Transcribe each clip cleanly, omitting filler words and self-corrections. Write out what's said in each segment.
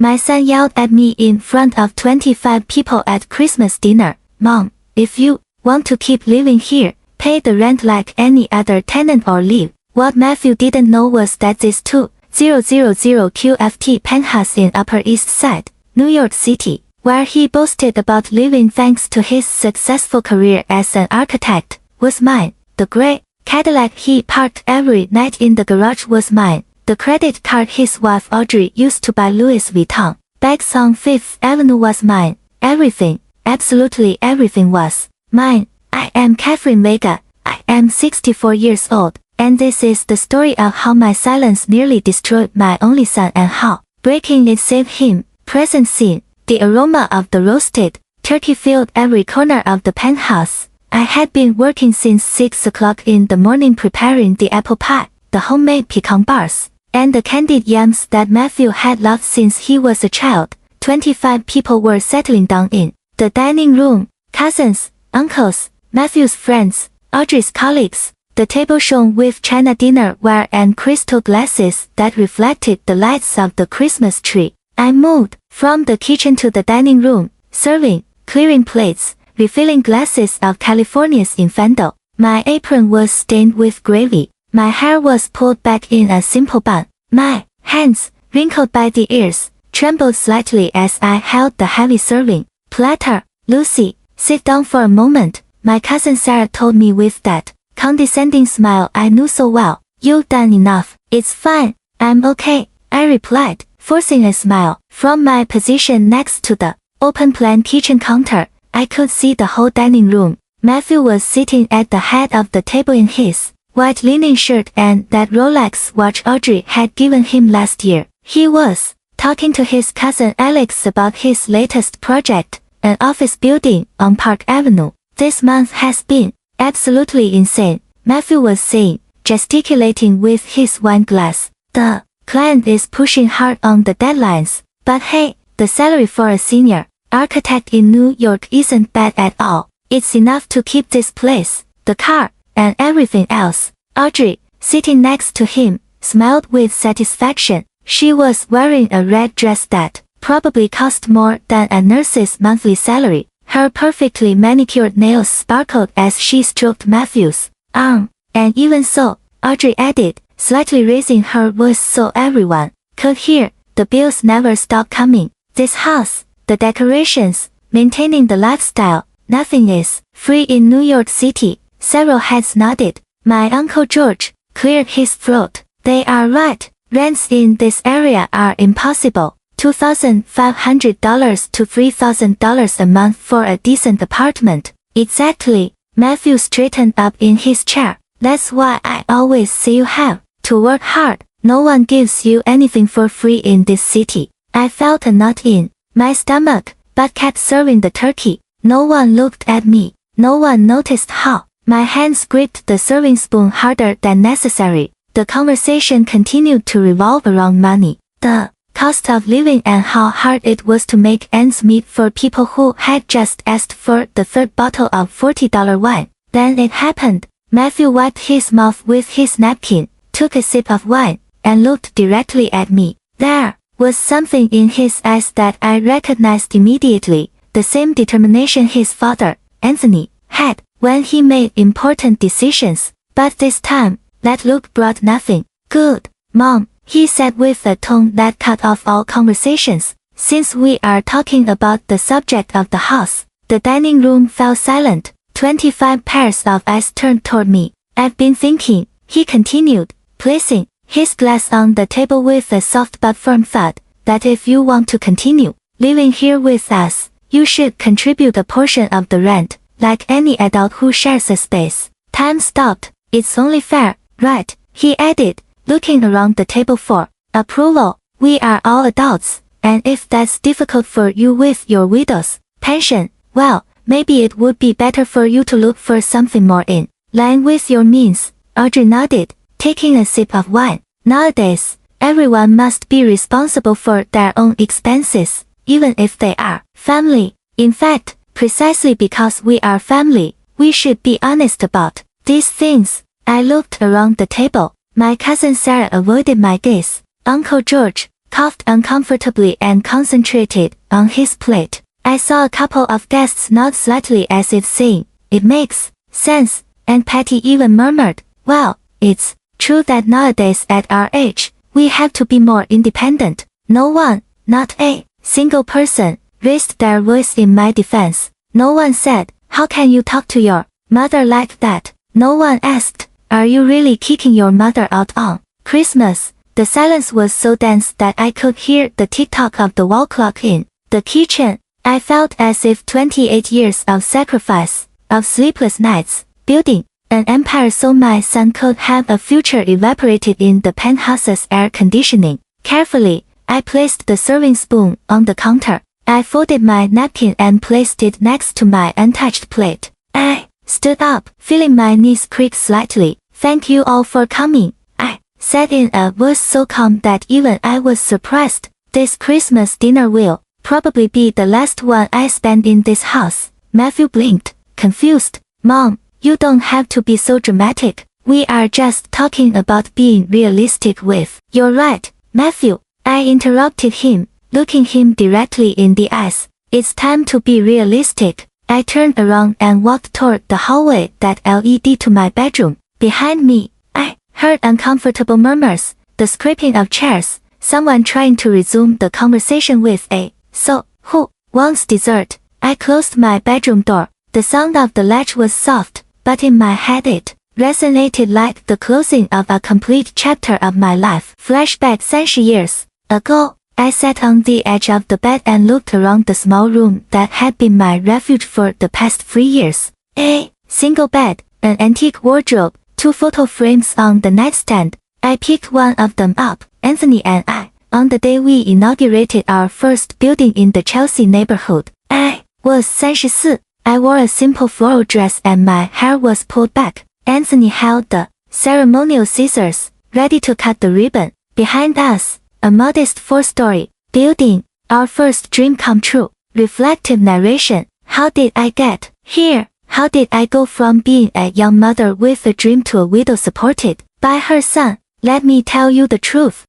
My son yelled at me in front of 25 people at Christmas dinner. Mom, if you want to keep living here, pay the rent like any other tenant or leave. What Matthew didn't know was that this 2000 QFT penthouse in Upper East Side, New York City, where he boasted about living thanks to his successful career as an architect, was mine. The gray Cadillac he parked every night in the garage was mine. The credit card his wife Audrey used to buy Louis Vuitton bags on Fifth Avenue was mine. Everything, absolutely everything was mine. I am Catherine Vega. I am 64 years old, and this is the story of how my silence nearly destroyed my only son and how breaking it saved him. Present scene. The aroma of the roasted turkey filled every corner of the penthouse. I had been working since 6 o'clock in the morning preparing the apple pie, the homemade pecan bars, and the candied yams that Matthew had loved since he was a child. 25 people were settling down in the dining room. Cousins, uncles, Matthew's friends, Audrey's colleagues. The table shone with china dinnerware and crystal glasses that reflected the lights of the Christmas tree. I moved from the kitchen to the dining room, serving, clearing plates, refilling glasses of California's Infando. My apron was stained with gravy. My hair was pulled back in a simple bun. My hands, wrinkled by the ears, trembled slightly as I held the heavy serving platter. Lucy, sit down for a moment, my cousin Sarah told me with that condescending smile I knew so well. You've done enough. It's fine. I'm okay, I replied, forcing a smile. From my position next to the open-plan kitchen counter, I could see the whole dining room. Matthew was sitting at the head of the table in his white linen shirt and that Rolex watch Audrey had given him last year. He was talking to his cousin Alex about his latest project, an office building on Park Avenue. This month has been absolutely insane, Matthew was saying, gesticulating with his wine glass. The client is pushing hard on the deadlines, but hey, the salary for a senior architect in New York isn't bad at all. It's enough to keep this place, the car, and everything else. Audrey, sitting next to him, smiled with satisfaction. She was wearing a red dress that probably cost more than a nurse's monthly salary. Her perfectly manicured nails sparkled as she stroked Matthew's arm. And even so, Audrey added, slightly raising her voice so everyone could hear, the bills never stop coming. This house, the decorations, maintaining the lifestyle, nothing is free in New York City. Several heads nodded. My Uncle George cleared his throat. They are right. Rents in this area are impossible. $2,500 to $3,000 a month for a decent apartment. Exactly. Matthew straightened up in his chair. That's why I always say you have to work hard. No one gives you anything for free in this city. I felt a knot in my stomach, but kept serving the turkey. No one looked at me. No one noticed how my hands gripped the serving spoon harder than necessary. The conversation continued to revolve around money, the cost of living and how hard it was to make ends meet for people who had just asked for the third bottle of $40 wine. Then it happened. Matthew wiped his mouth with his napkin, took a sip of wine, and looked directly at me. There was something in his eyes that I recognized immediately, the same determination his father, Anthony, had when he made important decisions. But this time, that look brought nothing. Good, Mom, he said with a tone that cut off all conversations. Since we are talking about the subject of the house, the dining room fell silent. 25 pairs of eyes turned toward me. I've been thinking, he continued, placing his glass on the table with a soft but firm thud, that if you want to continue living here with us, you should contribute a portion of the rent, like any adult who shares a space. Time stopped. It's only fair, right? He added, looking around the table for approval. We are all adults, and if that's difficult for you with your widow's pension, well, maybe it would be better for you to look for something more in line with your means. Audrey nodded, taking a sip of wine. Nowadays, everyone must be responsible for their own expenses, even if they are family. In fact, precisely because we are family, we should be honest about these things. I looked around the table. My cousin Sarah avoided my gaze. Uncle George coughed uncomfortably and concentrated on his plate. I saw a couple of guests nod slightly as if saying, "It makes sense," and Patty even murmured, "Well, it's true that nowadays at our age, we have to be more independent." No one, not a single person, raised their voice in my defense. No one said, "How can you talk to your mother like that?" No one asked, "Are you really kicking your mother out on Christmas?" The silence was so dense that I could hear the tick-tock of the wall clock in the kitchen. I felt as if 28 years of sacrifice, of sleepless nights, building an empire so my son could have a future evaporated in the penthouse's air conditioning. Carefully, I placed the serving spoon on the counter. I folded my napkin and placed it next to my untouched plate. I stood up, feeling my knees creak slightly. "Thank you all for coming," I said in a voice so calm that even I was surprised. "This Christmas dinner will probably be the last one I spend in this house." Matthew blinked, confused. "Mom, you don't have to be so dramatic. We are just talking about being realistic with." "You're right, Matthew," I interrupted him, looking him directly in the eyes. "It's time to be realistic." I turned around and walked toward the hallway that led to my bedroom. Behind me, I heard uncomfortable murmurs, the scraping of chairs, someone trying to resume the conversation with a, "So, who wants dessert?" I closed my bedroom door. The sound of the latch was soft, but in my head it resonated like the closing of a complete chapter of my life. Flashback 30 years ago, I sat on the edge of the bed and looked around the small room that had been my refuge for the past 3 years. A single bed, an antique wardrobe, 2 photo frames on the nightstand. I picked one of them up, Anthony and I, on the day we inaugurated our first building in the Chelsea neighborhood. I was 34. I wore a simple floral dress and my hair was pulled back. Anthony held the ceremonial scissors, ready to cut the ribbon. Behind us, a modest 4-story building, our first dream come true. Reflective narration. How did I get here? How did I go from being a young mother with a dream to a widow supported by her son? Let me tell you the truth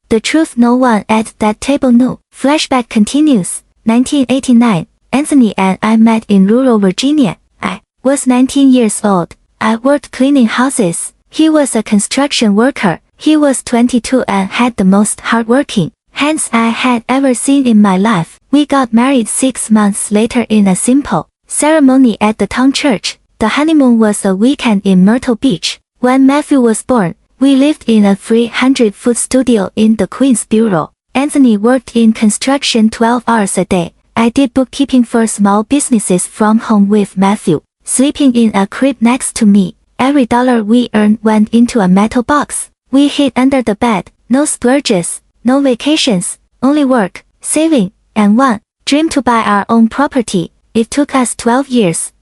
no one at that table knew. Flashback continues. 1989, Anthony and I met in rural Virginia. I was 19 years old. I worked cleaning houses. He was a construction worker. He was 22 and had the most hardworking hands I had ever seen in my life. We got married 6 months later in a simple ceremony at the town church. The honeymoon was a weekend in Myrtle Beach. When Matthew was born, we lived in a 300-foot studio in the Queens Bureau. Anthony worked in construction 12 hours a day. I did bookkeeping for small businesses from home with Matthew, sleeping in a crib next to me. Every dollar we earned went into a metal box. We hid under the bed. No splurges, no vacations, only work, saving, and one dream to buy our own property. It took us 12 years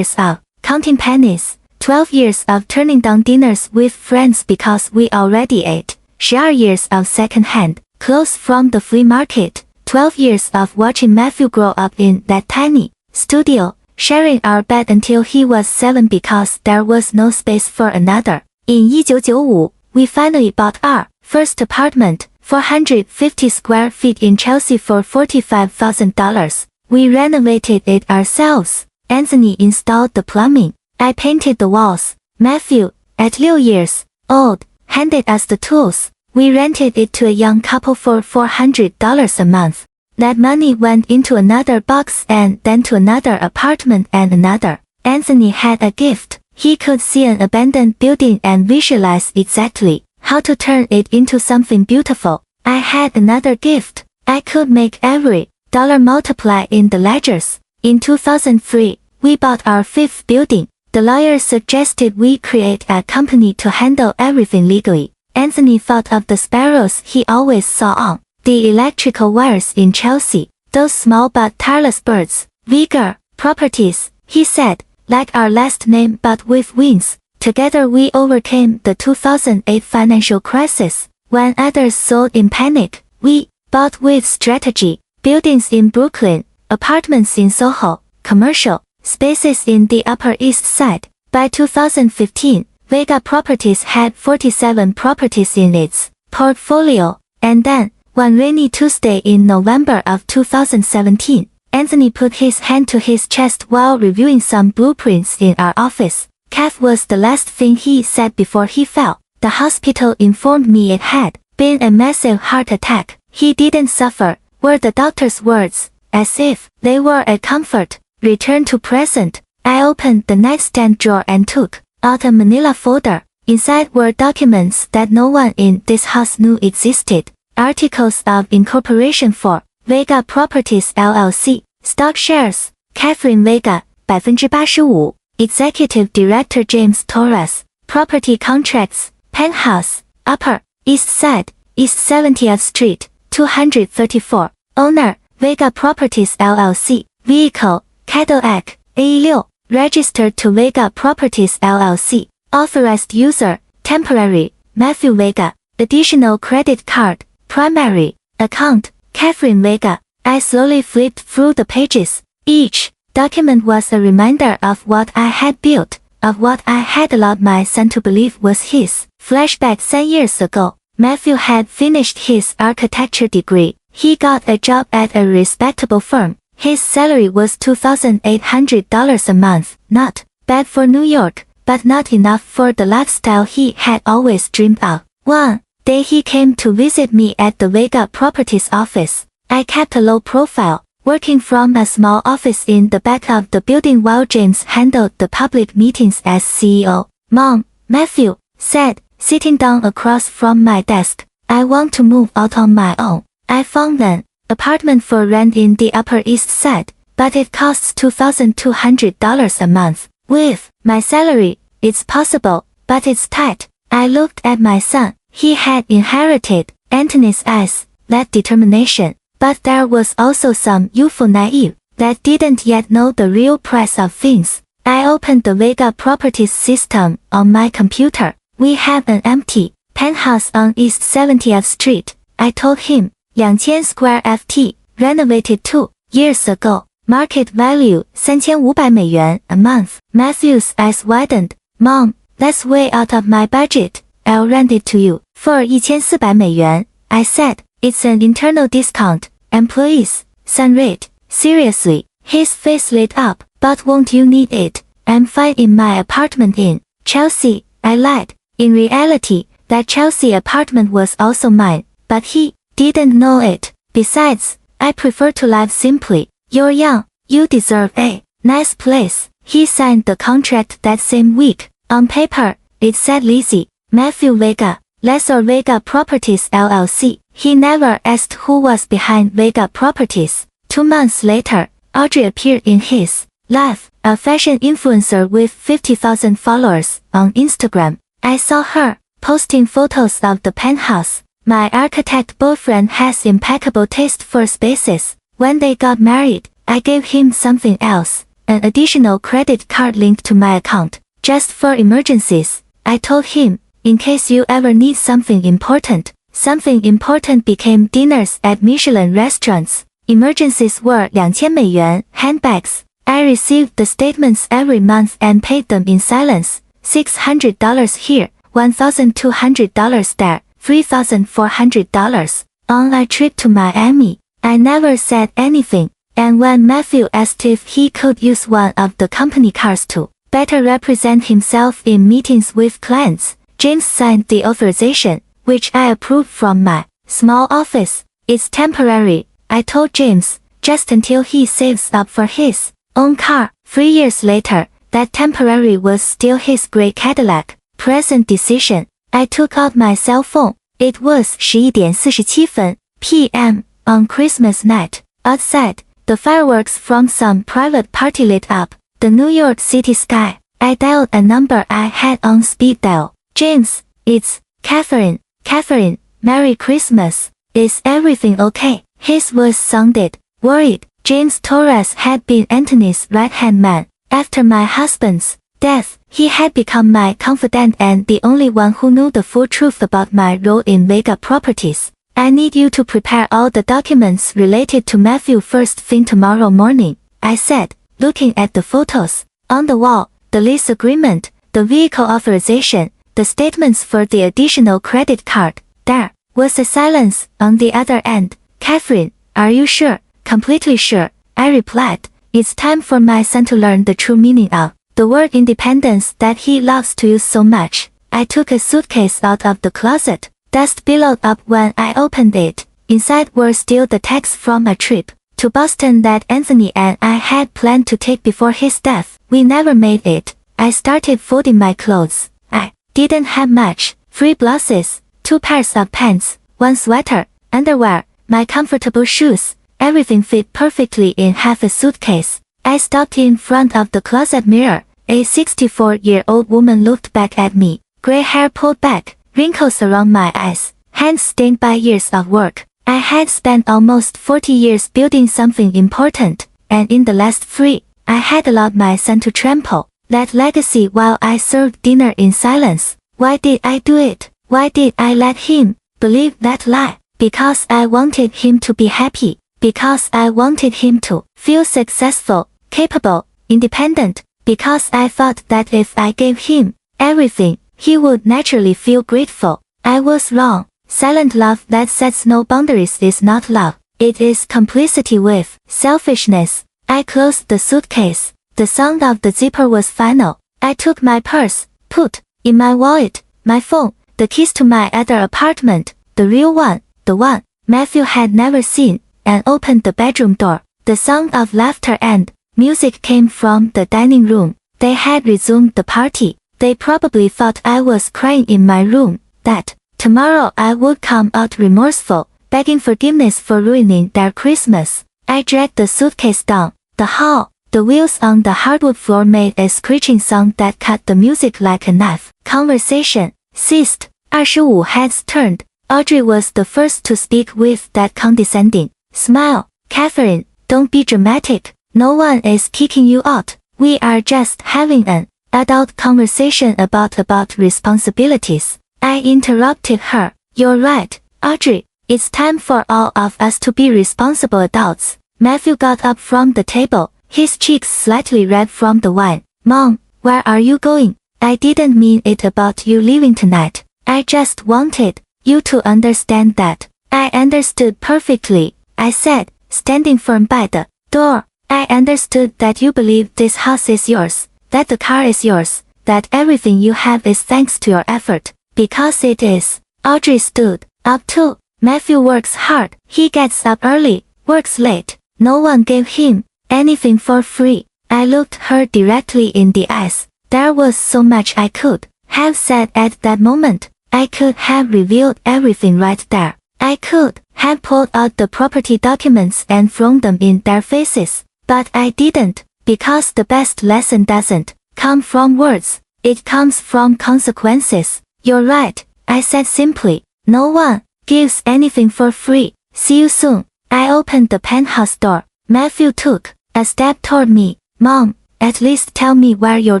of counting pennies, 12 years of turning down dinners with friends because we already ate, share years of second-hand clothes from the flea market, 12 years of watching Matthew grow up in that tiny studio, sharing our bed until he was 7 because there was no space for another. In 1995, we finally bought our first apartment, 450 square feet in Chelsea for $45,000. We renovated it ourselves. Anthony installed the plumbing. I painted the walls. Matthew, at 6 years old, handed us the tools. We rented it to a young couple for $400 a month. That money went into another box and then to another apartment and another. Anthony had a gift. He could see an abandoned building and visualize exactly how to turn it into something beautiful. I had another gift. I could make every dollar multiply in the ledgers. In 2003, we bought our 5th building. The lawyer suggested we create a company to handle everything legally. Anthony thought of the sparrows he always saw on the electrical wires in Chelsea. Those small but tireless birds. Vigor Properties, he said, like our last name but with wings. Together we overcame the 2008 financial crisis. When others sold in panic, we bought with strategy. Buildings in Brooklyn, apartments in Soho, commercial spaces in the Upper East Side. By 2015, Vega Properties had 47 properties in its portfolio. And then, One rainy Tuesday in November of 2017, Anthony put his hand to his chest while reviewing some blueprints in our office. Calf was the last thing he said before he fell. The hospital informed me it had been a massive heart attack. He didn't suffer, were the doctor's words, as if they were a comfort. Return to present. I opened the nightstand drawer and took out a manila folder. Inside were documents that no one in this house knew existed. Articles of incorporation for Vega Properties LLC. Stock shares. Catherine Vega, 85%. Executive Director James Torres. Property contracts. Penthouse, Upper East Side, East 70th Street, 234. Owner, Vega Properties LLC. Vehicle, Cadillac, A6. Registered to Vega Properties LLC. Authorized user, temporary, Matthew Vega. Additional credit card, primary, account, Catherine Vega. I slowly flipped through the pages. Each document was a reminder of what I had built, of what I had allowed my son to believe was his. Flashback 10 years ago, Matthew had finished his architecture degree. He got a job at a respectable firm. His salary was $2,800 a month. Not bad for New York, but not enough for the lifestyle he had always dreamed of. One day he came to visit me at the Vega Properties office. I kept a low profile, working from a small office in the back of the building while James handled the public meetings as CEO. Mom, Matthew said, sitting down across from my desk, I want to move out on my own. I found an apartment for rent in the Upper East Side, but it costs $2,200 a month. With my salary, it's possible, but it's tight. I looked at my son. He had inherited Anthony's eyes, that determination, but there was also some youthful naive that didn't yet know the real price of things. I opened the Vega Properties system on my computer. We have an empty penthouse on East 70th Street. I told him, 2,000 square ft, renovated 2 years ago. Market value $3,500 a month. Matthew's eyes widened. Mom, that's way out of my budget. I'll rent it to you for $1,400. I said, it's an internal discount. Employees, son rate. Seriously, his face lit up. But won't you need it? I'm fine in my apartment in Chelsea. I lied. In reality, that Chelsea apartment was also mine, but he didn't know it. Besides, I prefer to live simply. You're young, you deserve a nice place. He signed the contract that same week. On paper, it said Lizzie, Matthew Vega, lessor Vega Properties LLC. He never asked who was behind Vega Properties. 2 months later, Audrey appeared in his life, a fashion influencer with 50,000 followers on Instagram. I saw her posting photos of the penthouse. My architect boyfriend has impeccable taste for spaces. When they got married, I gave him something else, an additional credit card linked to my account, just for emergencies. I told him, in case you ever need something important. Something important became dinners at Michelin restaurants. Emergencies were $2,000. Handbags. I received the statements every month and paid them in silence. $600 here, $1,200 there, $3,400. On a trip to Miami, I never said anything, and when Matthew asked if he could use one of the company cars to better represent himself in meetings with clients, James signed the authorization, which I approved from my small office. It's temporary, I told James, just until he saves up for his own car. 3 years later, that temporary was still his gray Cadillac. Present decision. I took out my cell phone. It was 11:47 p.m. on Christmas night. Outside, the fireworks from some private party lit up the New York City sky. I dialed a number I had on speed dial. James, it's Catherine. Catherine, Merry Christmas. Is everything okay? His voice sounded worried. James Torres had been Anthony's right-hand man. After my husband's death, he had become my confidant and the only one who knew the full truth about my role in Vega Properties. I need you to prepare all the documents related to Matthew first thing tomorrow morning, I said, looking at the photos. On the wall, the lease agreement, the vehicle authorization, the statements for the additional credit card. There Was a silence on the other end. Catherine, are you sure? Completely sure, I replied. It's time for my son to learn the true meaning of the word independence that he loves to use so much. I took a suitcase out of the closet. Dust billowed up when I opened it. Inside were still the tags from a trip to Boston that Anthony and I had planned to take before his death. We never made it. I started folding my clothes. I didn't have much. 3 blouses, 2 pairs of pants, 1 sweater, underwear, my comfortable shoes. Everything fit perfectly in half a suitcase. I stopped in front of the closet mirror. A 64-year-old woman looked back at me. Gray hair pulled back, wrinkles around my eyes, hands stained by years of work. I had spent almost 40 years building something important, and in the last 3, I had allowed my son to trample that legacy while I served dinner in silence. Why did I do it? Why did I let him believe that lie? Because I wanted him to be happy. Because I wanted him to feel successful, capable, independent. Because I thought that if I gave him everything, he would naturally feel grateful. I was wrong. Silent love that sets no boundaries is not love. It is complicity with selfishness. I closed the suitcase. The sound of the zipper was final. I took my purse, put in my wallet, my phone, the keys to my other apartment, the real one, the one Matthew had never seen, and opened the bedroom door. The sound of laughter and music came from the dining room. They had resumed the party. They probably thought I was crying in my room, that tomorrow I would come out remorseful, begging forgiveness for ruining their Christmas. I dragged the suitcase down the hall. The wheels on the hardwood floor made a screeching sound that cut the music like a knife. Conversation ceased. 25 heads turned. Audrey was the first to speak with that condescending smile. Catherine, don't be dramatic. No one is kicking you out. We are just having an adult conversation about responsibilities. I interrupted her. You're right, Audrey. It's time for all of us to be responsible adults. Matthew got up from the table, his cheeks slightly red from the wine. Mom, where are you going? I didn't mean it about you leaving tonight. I just wanted you to understand that. I understood perfectly, I said, standing firm by the door. I understood that you believe this house is yours, that the car is yours, that everything you have is thanks to your effort. Because it is. Audrey stood up too. Matthew works hard. He gets up early, works late. No one gave him anything for free. I looked her directly in the eyes. There was so much I could have said at that moment. I could have revealed everything right there. I could have pulled out the property documents and thrown them in their faces. But I didn't, because the best lesson doesn't come from words. It comes from consequences. You're right, I said simply. No one gives anything for free. See you soon. I opened the penthouse door. Matthew took a step toward me. Mom, at least tell me where you're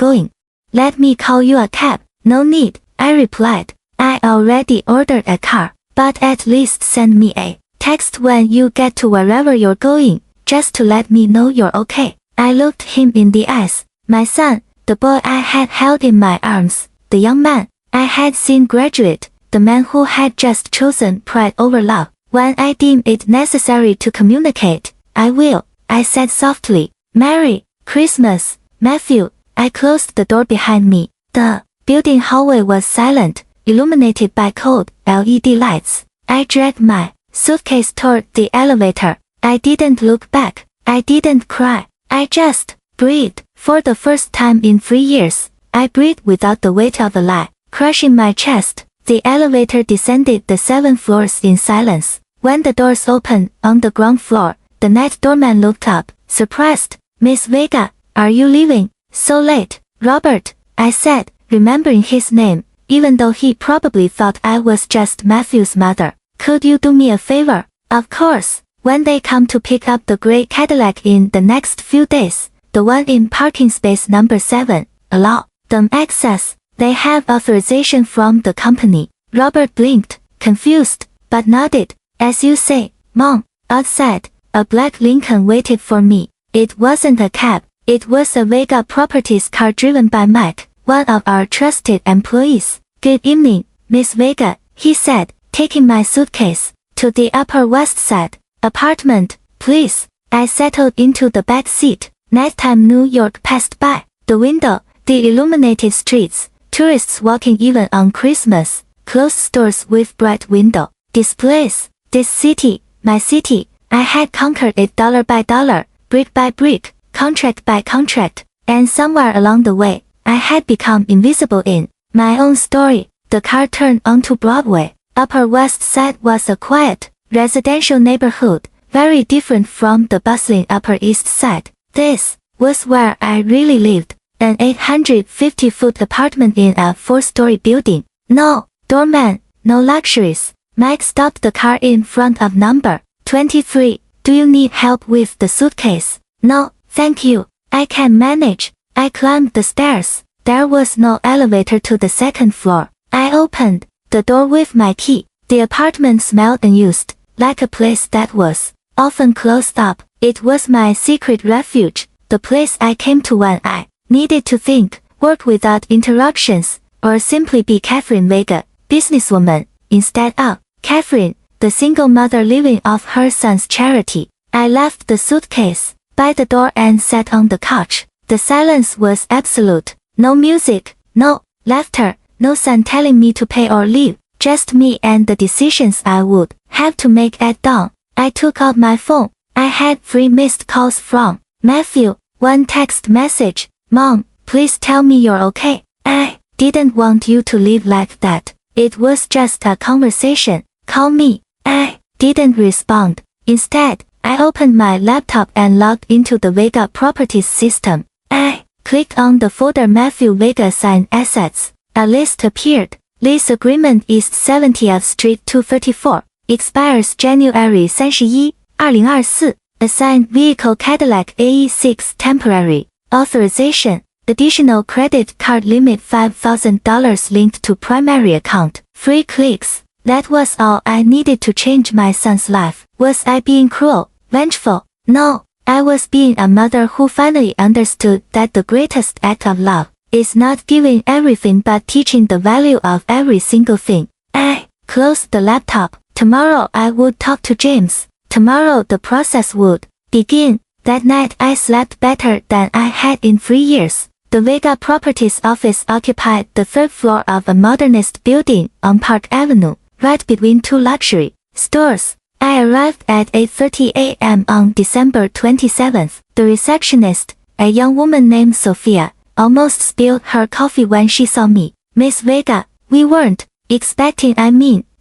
going. Let me call you a cab. No need, I replied. I already ordered a car, but at least send me a text when you get to wherever you're going, just to let me know you're okay. I looked him in the eyes. My son, the boy I had held in my arms, the young man I had seen graduate, the man who had just chosen pride over love. When I deem it necessary to communicate, I will, I said softly. Merry Christmas, Matthew. I closed the door behind me. The building hallway was silent, illuminated by cold LED lights. I dragged my suitcase toward the elevator. I didn't look back. I didn't cry. I just breathed. For the first time in 3 years, I breathed without the weight of a lie crushing my chest. The elevator descended the 7 floors in silence. When the doors opened on the ground floor, the night doorman looked up, surprised. Miss Vega, are you leaving so late? Robert, I said, remembering his name, even though he probably thought I was just Matthew's mother. Could you do me a favor? Of course. When they come to pick up the gray Cadillac in the next few days, the one in parking space number 7, allow them access. They have authorization from the company. Robert blinked, confused, but nodded. As you say, Mom. Outside, a black Lincoln waited for me. It wasn't a cab. It was a Vega Properties car driven by Mike, one of our trusted employees. Good evening, Miss Vega, he said, taking my suitcase. To the Upper West Side. Apartment, please. I settled into the back seat. Nighttime New York passed by. The window, the illuminated streets, tourists walking even on Christmas, closed stores with bright window displays. This city, my city, I had conquered it dollar by dollar, brick by brick, contract by contract, and somewhere along the way, I had become invisible in my own story. The car turned onto Broadway. Upper West Side was a quiet, residential neighborhood, very different from the bustling Upper East Side. This was where I really lived, an 850-foot apartment in a 4-story building. No doorman, no luxuries. Mike stopped the car in front of number 23. Do you need help with the suitcase? No, thank you. I can manage. I climbed the stairs. There was no elevator to the second floor. I opened the door with my key. The apartment smelled unused, like a place that was often closed up. It was my secret refuge, the place I came to when I needed to think, work without interruptions, or simply be Catherine Vega, businesswoman, instead of Catherine, the single mother living off her son's charity. I left the suitcase by the door and sat on the couch. The silence was absolute. No music, no laughter, no son telling me to pay or leave, just me and the decisions I would have to make at dawn. I took out my phone. I had 3 missed calls from Matthew, 1 text message. Mom, please tell me you're okay. I didn't want you to live like that. It was just a conversation. Call me. I didn't respond. Instead, I opened my laptop and logged into the Vega Properties system. I clicked on the folder Matthew Vega assigned assets. A list appeared. Lease agreement East 70th Street 234. Expires January 31, 2024. Assigned vehicle Cadillac AE6 temporary. Authorization. Additional credit card limit $5,000 linked to primary account. 3 clicks. That was all I needed to change my son's life. Was I being cruel, vengeful? No, I was being a mother who finally understood that the greatest act of love is not giving everything but teaching the value of every single thing. I closed the laptop. Tomorrow I would talk to James. Tomorrow the process would begin. That night I slept better than I had in 3 years. The Vega Properties office occupied the 3rd floor of a modernist building on Park Avenue, right between 2 luxury stores. I arrived at 8:30 a.m. on December 27th. The receptionist, a young woman named Sophia, almost spilled her coffee when she saw me. Miss Vega, we weren't expecting.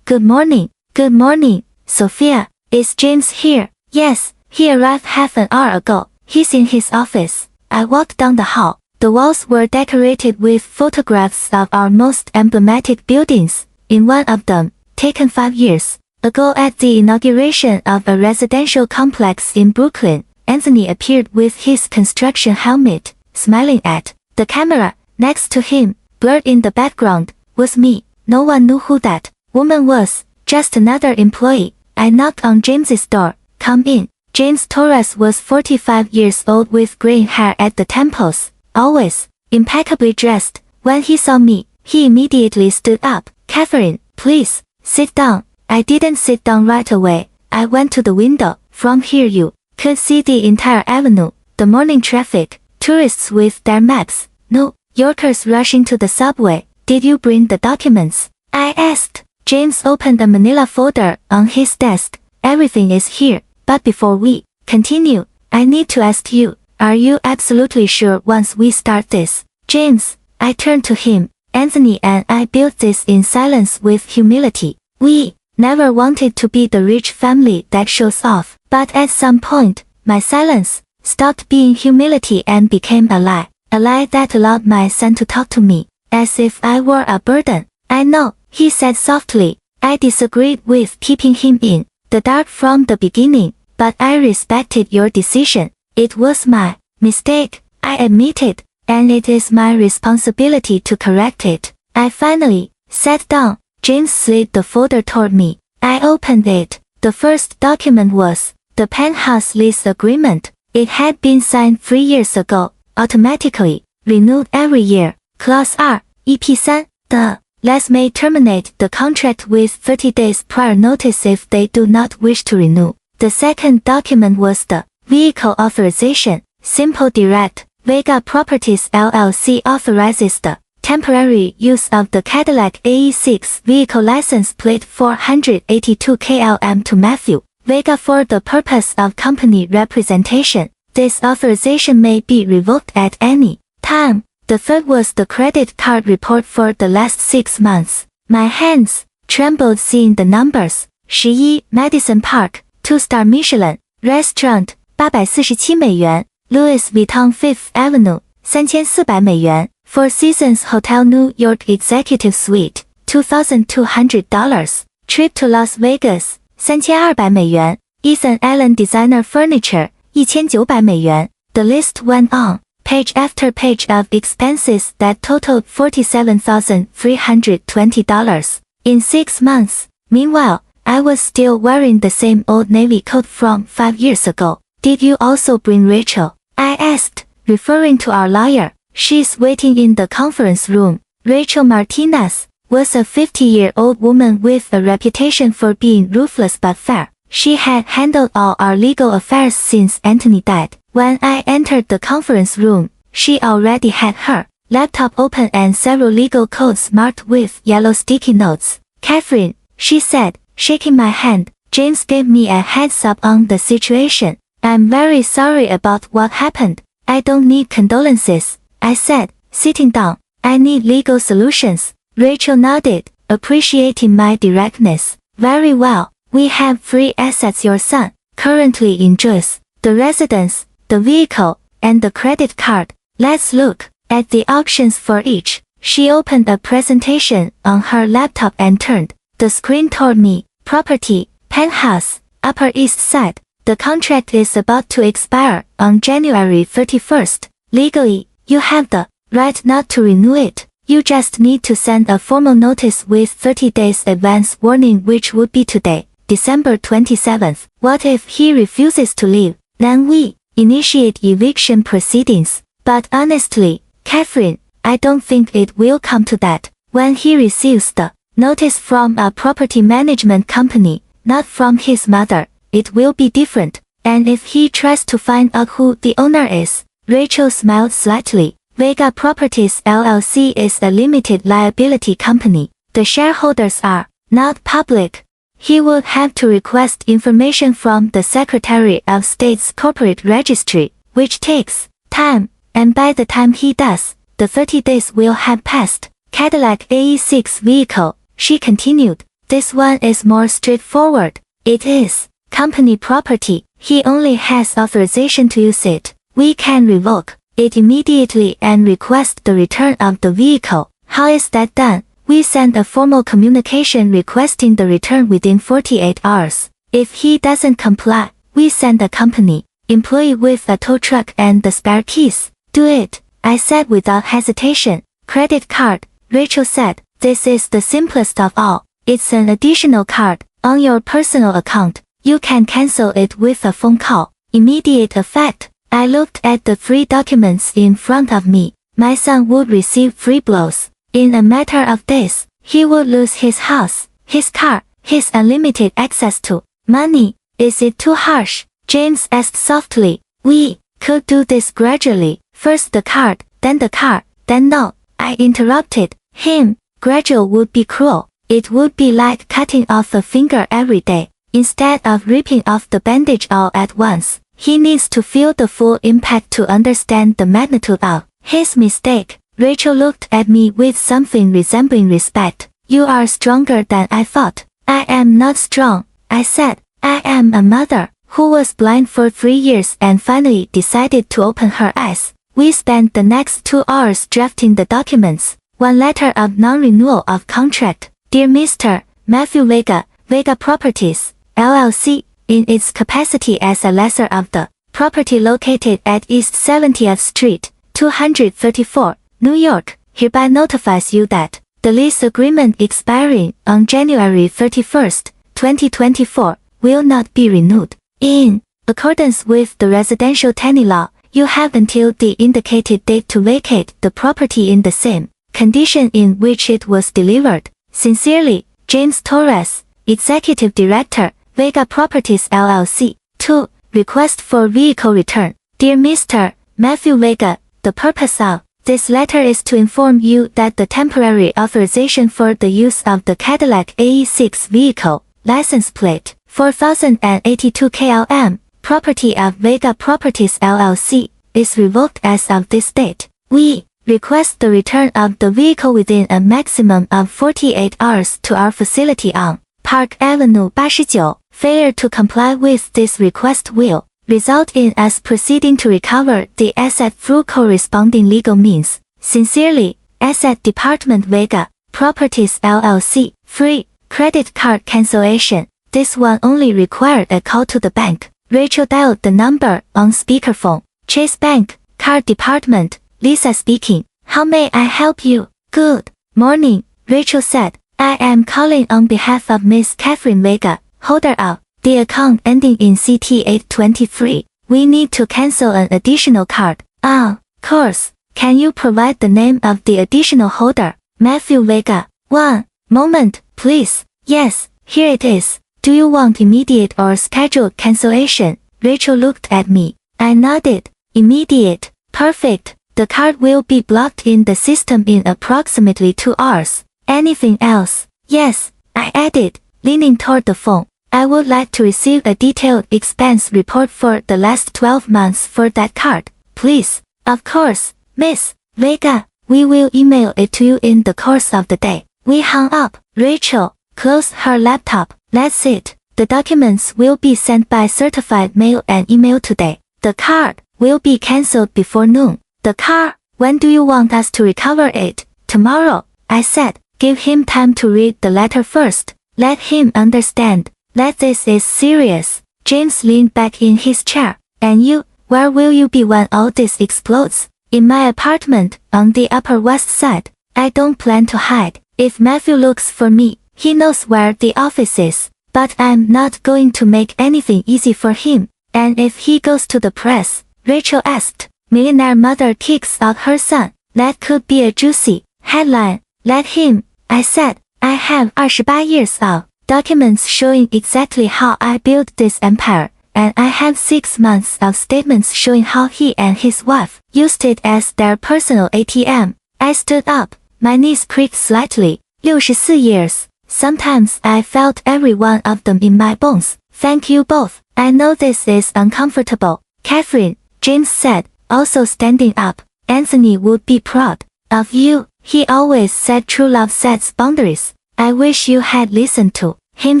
Good morning. Good morning, Sophia. Is James here? Yes, he arrived half an hour ago. He's in his office. I walked down the hall. The walls were decorated with photographs of our most emblematic buildings. In one of them, taken 5 years ago at the inauguration of a residential complex in Brooklyn, Anthony appeared with his construction helmet, smiling at the camera. Next to him, blurred in the background, was me. No one knew who that woman was, just another employee. I knocked on James's door. Come in. James Torres was 45 years old with graying hair at the temples, always impeccably dressed. When he saw me, he immediately stood up. Catherine, please, sit down. I didn't sit down right away. I went to the window. From here you could see the entire avenue, the morning traffic, tourists with their maps, New Yorkers rushing to the subway. Did you bring the documents? I asked. James opened a manila folder on his desk. Everything is here, but before we continue, I need to ask you, are you absolutely sure once we start this? James, I turned to him. Anthony and I built this in silence with humility. We never wanted to be the rich family that shows off, but at some point, my silence stopped being humility and became a lie that allowed my son to talk to me, as if I were a burden. I know, he said softly. I disagreed with keeping him in the dark from the beginning, but I respected your decision. It was my mistake, I admitted, and it is my responsibility to correct it. I finally sat down. James slid the folder toward me. I opened it. The first document was the penthouse lease agreement. It had been signed 3 years ago, automatically renewed every year. Clause R, EP3, the Let's may terminate the contract with 30 days prior notice if they do not wish to renew. The second document was the vehicle authorization. Simple direct. Vega Properties LLC authorizes the temporary use of the Cadillac AE6 vehicle license plate 482 KLM to Matthew Vega for the purpose of company representation. This authorization may be revoked at any time. The third was the credit card report for the last 6 months. My hands trembled seeing the numbers. 11 Madison Park, 2-star Michelin, Restaurant, 847美元 Louis Vuitton Fifth Avenue, 3400美元 Four Seasons Hotel New York Executive Suite, $2,200. Trip to Las Vegas, 3200美元 Ethan Allen Designer Furniture, 1900美元 The list went on. Page after page of expenses that totaled $47,320 in 6 months. Meanwhile, I was still wearing the same old navy coat from 5 years ago. Did you also bring Rachel? I asked, referring to our lawyer. She's waiting in the conference room. Rachel Martinez was a 50-year-old woman with a reputation for being ruthless but fair. She had handled all our legal affairs since Anthony died. When I entered the conference room, she already had her laptop open and several legal codes marked with yellow sticky notes. Catherine, she said, shaking my hand, James gave me a heads up on the situation. I'm very sorry about what happened. I don't need condolences, I said, sitting down. I need legal solutions. Rachel nodded, appreciating my directness. Very well. We have 3 assets your son currently enjoys. The residence, the vehicle, and the credit card. Let's look at the options for each. She opened a presentation on her laptop and turned the screen toward me. Property, penthouse, Upper East Side. The contract is about to expire on January 31st. Legally, you have the right not to renew it. You just need to send a formal notice with 30 days advance warning, which would be today, December 27th. What if he refuses to leave? Then we initiate eviction proceedings. But honestly, Catherine, I don't think it will come to that. When he receives the notice from a property management company, not from his mother, it will be different. And if he tries to find out who the owner is, Rachel smiled slightly. Vega Properties LLC is a limited liability company. The shareholders are not public. He would have to request information from the Secretary of State's corporate registry, which takes time, and by the time he does, the 30 days will have passed. Cadillac AE6 vehicle, she continued. This one is more straightforward. It is company property. He only has authorization to use it. We can revoke it immediately and request the return of the vehicle. How is that done? We send a formal communication requesting the return within 48 hours. If he doesn't comply, we send a company employee with a tow truck and the spare keys. Do it, I said without hesitation. Credit card, Rachel said. This is the simplest of all. It's an additional card on your personal account. You can cancel it with a phone call. Immediate effect. I looked at the 3 documents in front of me. My son would receive 3 blows. In a matter of days, he would lose his house, his car, his unlimited access to money. Is it too harsh? James asked softly. We could do this gradually. First the card, then the car, then no. I interrupted him. Gradual would be cruel. It would be like cutting off a finger every day. Instead of ripping off the bandage all at once, he needs to feel the full impact to understand the magnitude of his mistake. Rachel looked at me with something resembling respect. You are stronger than I thought. I am not strong, I said. I am a mother who was blind for 3 years and finally decided to open her eyes. We spent the next 2 hours drafting the documents. One letter of non-renewal of contract. Dear Mr. Matthew Vega, Vega Properties, LLC, in its capacity as a lessor of the property located at East 70th Street, 234, New York, hereby notifies you that the lease agreement expiring on January 31st, 2024, will not be renewed. In accordance with the residential tenant law, you have until the indicated date to vacate the property in the same condition in which it was delivered. Sincerely, James Torres, Executive Director, Vega Properties LLC. 2. Request for vehicle return. Dear Mr. Matthew Vega, the purpose of this letter is to inform you that the temporary authorization for the use of the Cadillac AE6 vehicle, license plate 4082 KLM, property of Vega Properties LLC, is revoked as of this date. We request the return of the vehicle within a maximum of 48 hours to our facility on Park Avenue 89. Failure to comply with this request will result in us proceeding to recover the asset through corresponding legal means. Sincerely, Asset Department Vega Properties LLC. 3. Credit card cancellation. This one only required a call to the bank. Rachel dialed the number on speakerphone. Chase Bank, Card Department, Lisa speaking. How may I help you? Good morning, Rachel said. I am calling on behalf of Miss Catherine Vega, holder of the account ending in CT823. We need to cancel an additional card. Of course. Can you provide the name of the additional holder? Matthew Vega. 1 moment, please. Yes, here it is. Do you want immediate or scheduled cancellation? Rachel looked at me. I nodded. Immediate. Perfect. The card will be blocked in the system in approximately 2 hours. Anything else? Yes, I added, leaning toward the phone. I would like to receive a detailed expense report for the last 12 months for that card, please. Of course, Miss Vega. We will email it to you in the course of the day. We hung up. Rachel closed her laptop. That's it. The documents will be sent by certified mail and email today. The card will be cancelled before noon. The car, when do you want us to recover it? Tomorrow, I said. Give him time to read the letter first. Let him understand that this is serious. James leaned back in his chair. And you, where will you be when all this explodes? In my apartment, on the Upper West Side. I don't plan to hide. If Matthew looks for me, he knows where the office is. But I'm not going to make anything easy for him. And if he goes to the press, Rachel asked. Millionaire mother kicks out her son. That could be a juicy headline. Let him, I said. I have 28 years of documents showing exactly how I built this empire, and I have 6 months of statements showing how he and his wife used it as their personal ATM. I stood up. My knees creaked slightly. 64 years. Sometimes I felt every one of them in my bones. Thank you both. I know this is uncomfortable. Catherine, James said, also standing up. Anthony would be proud of you. He always said true love sets boundaries. I wish you had listened to him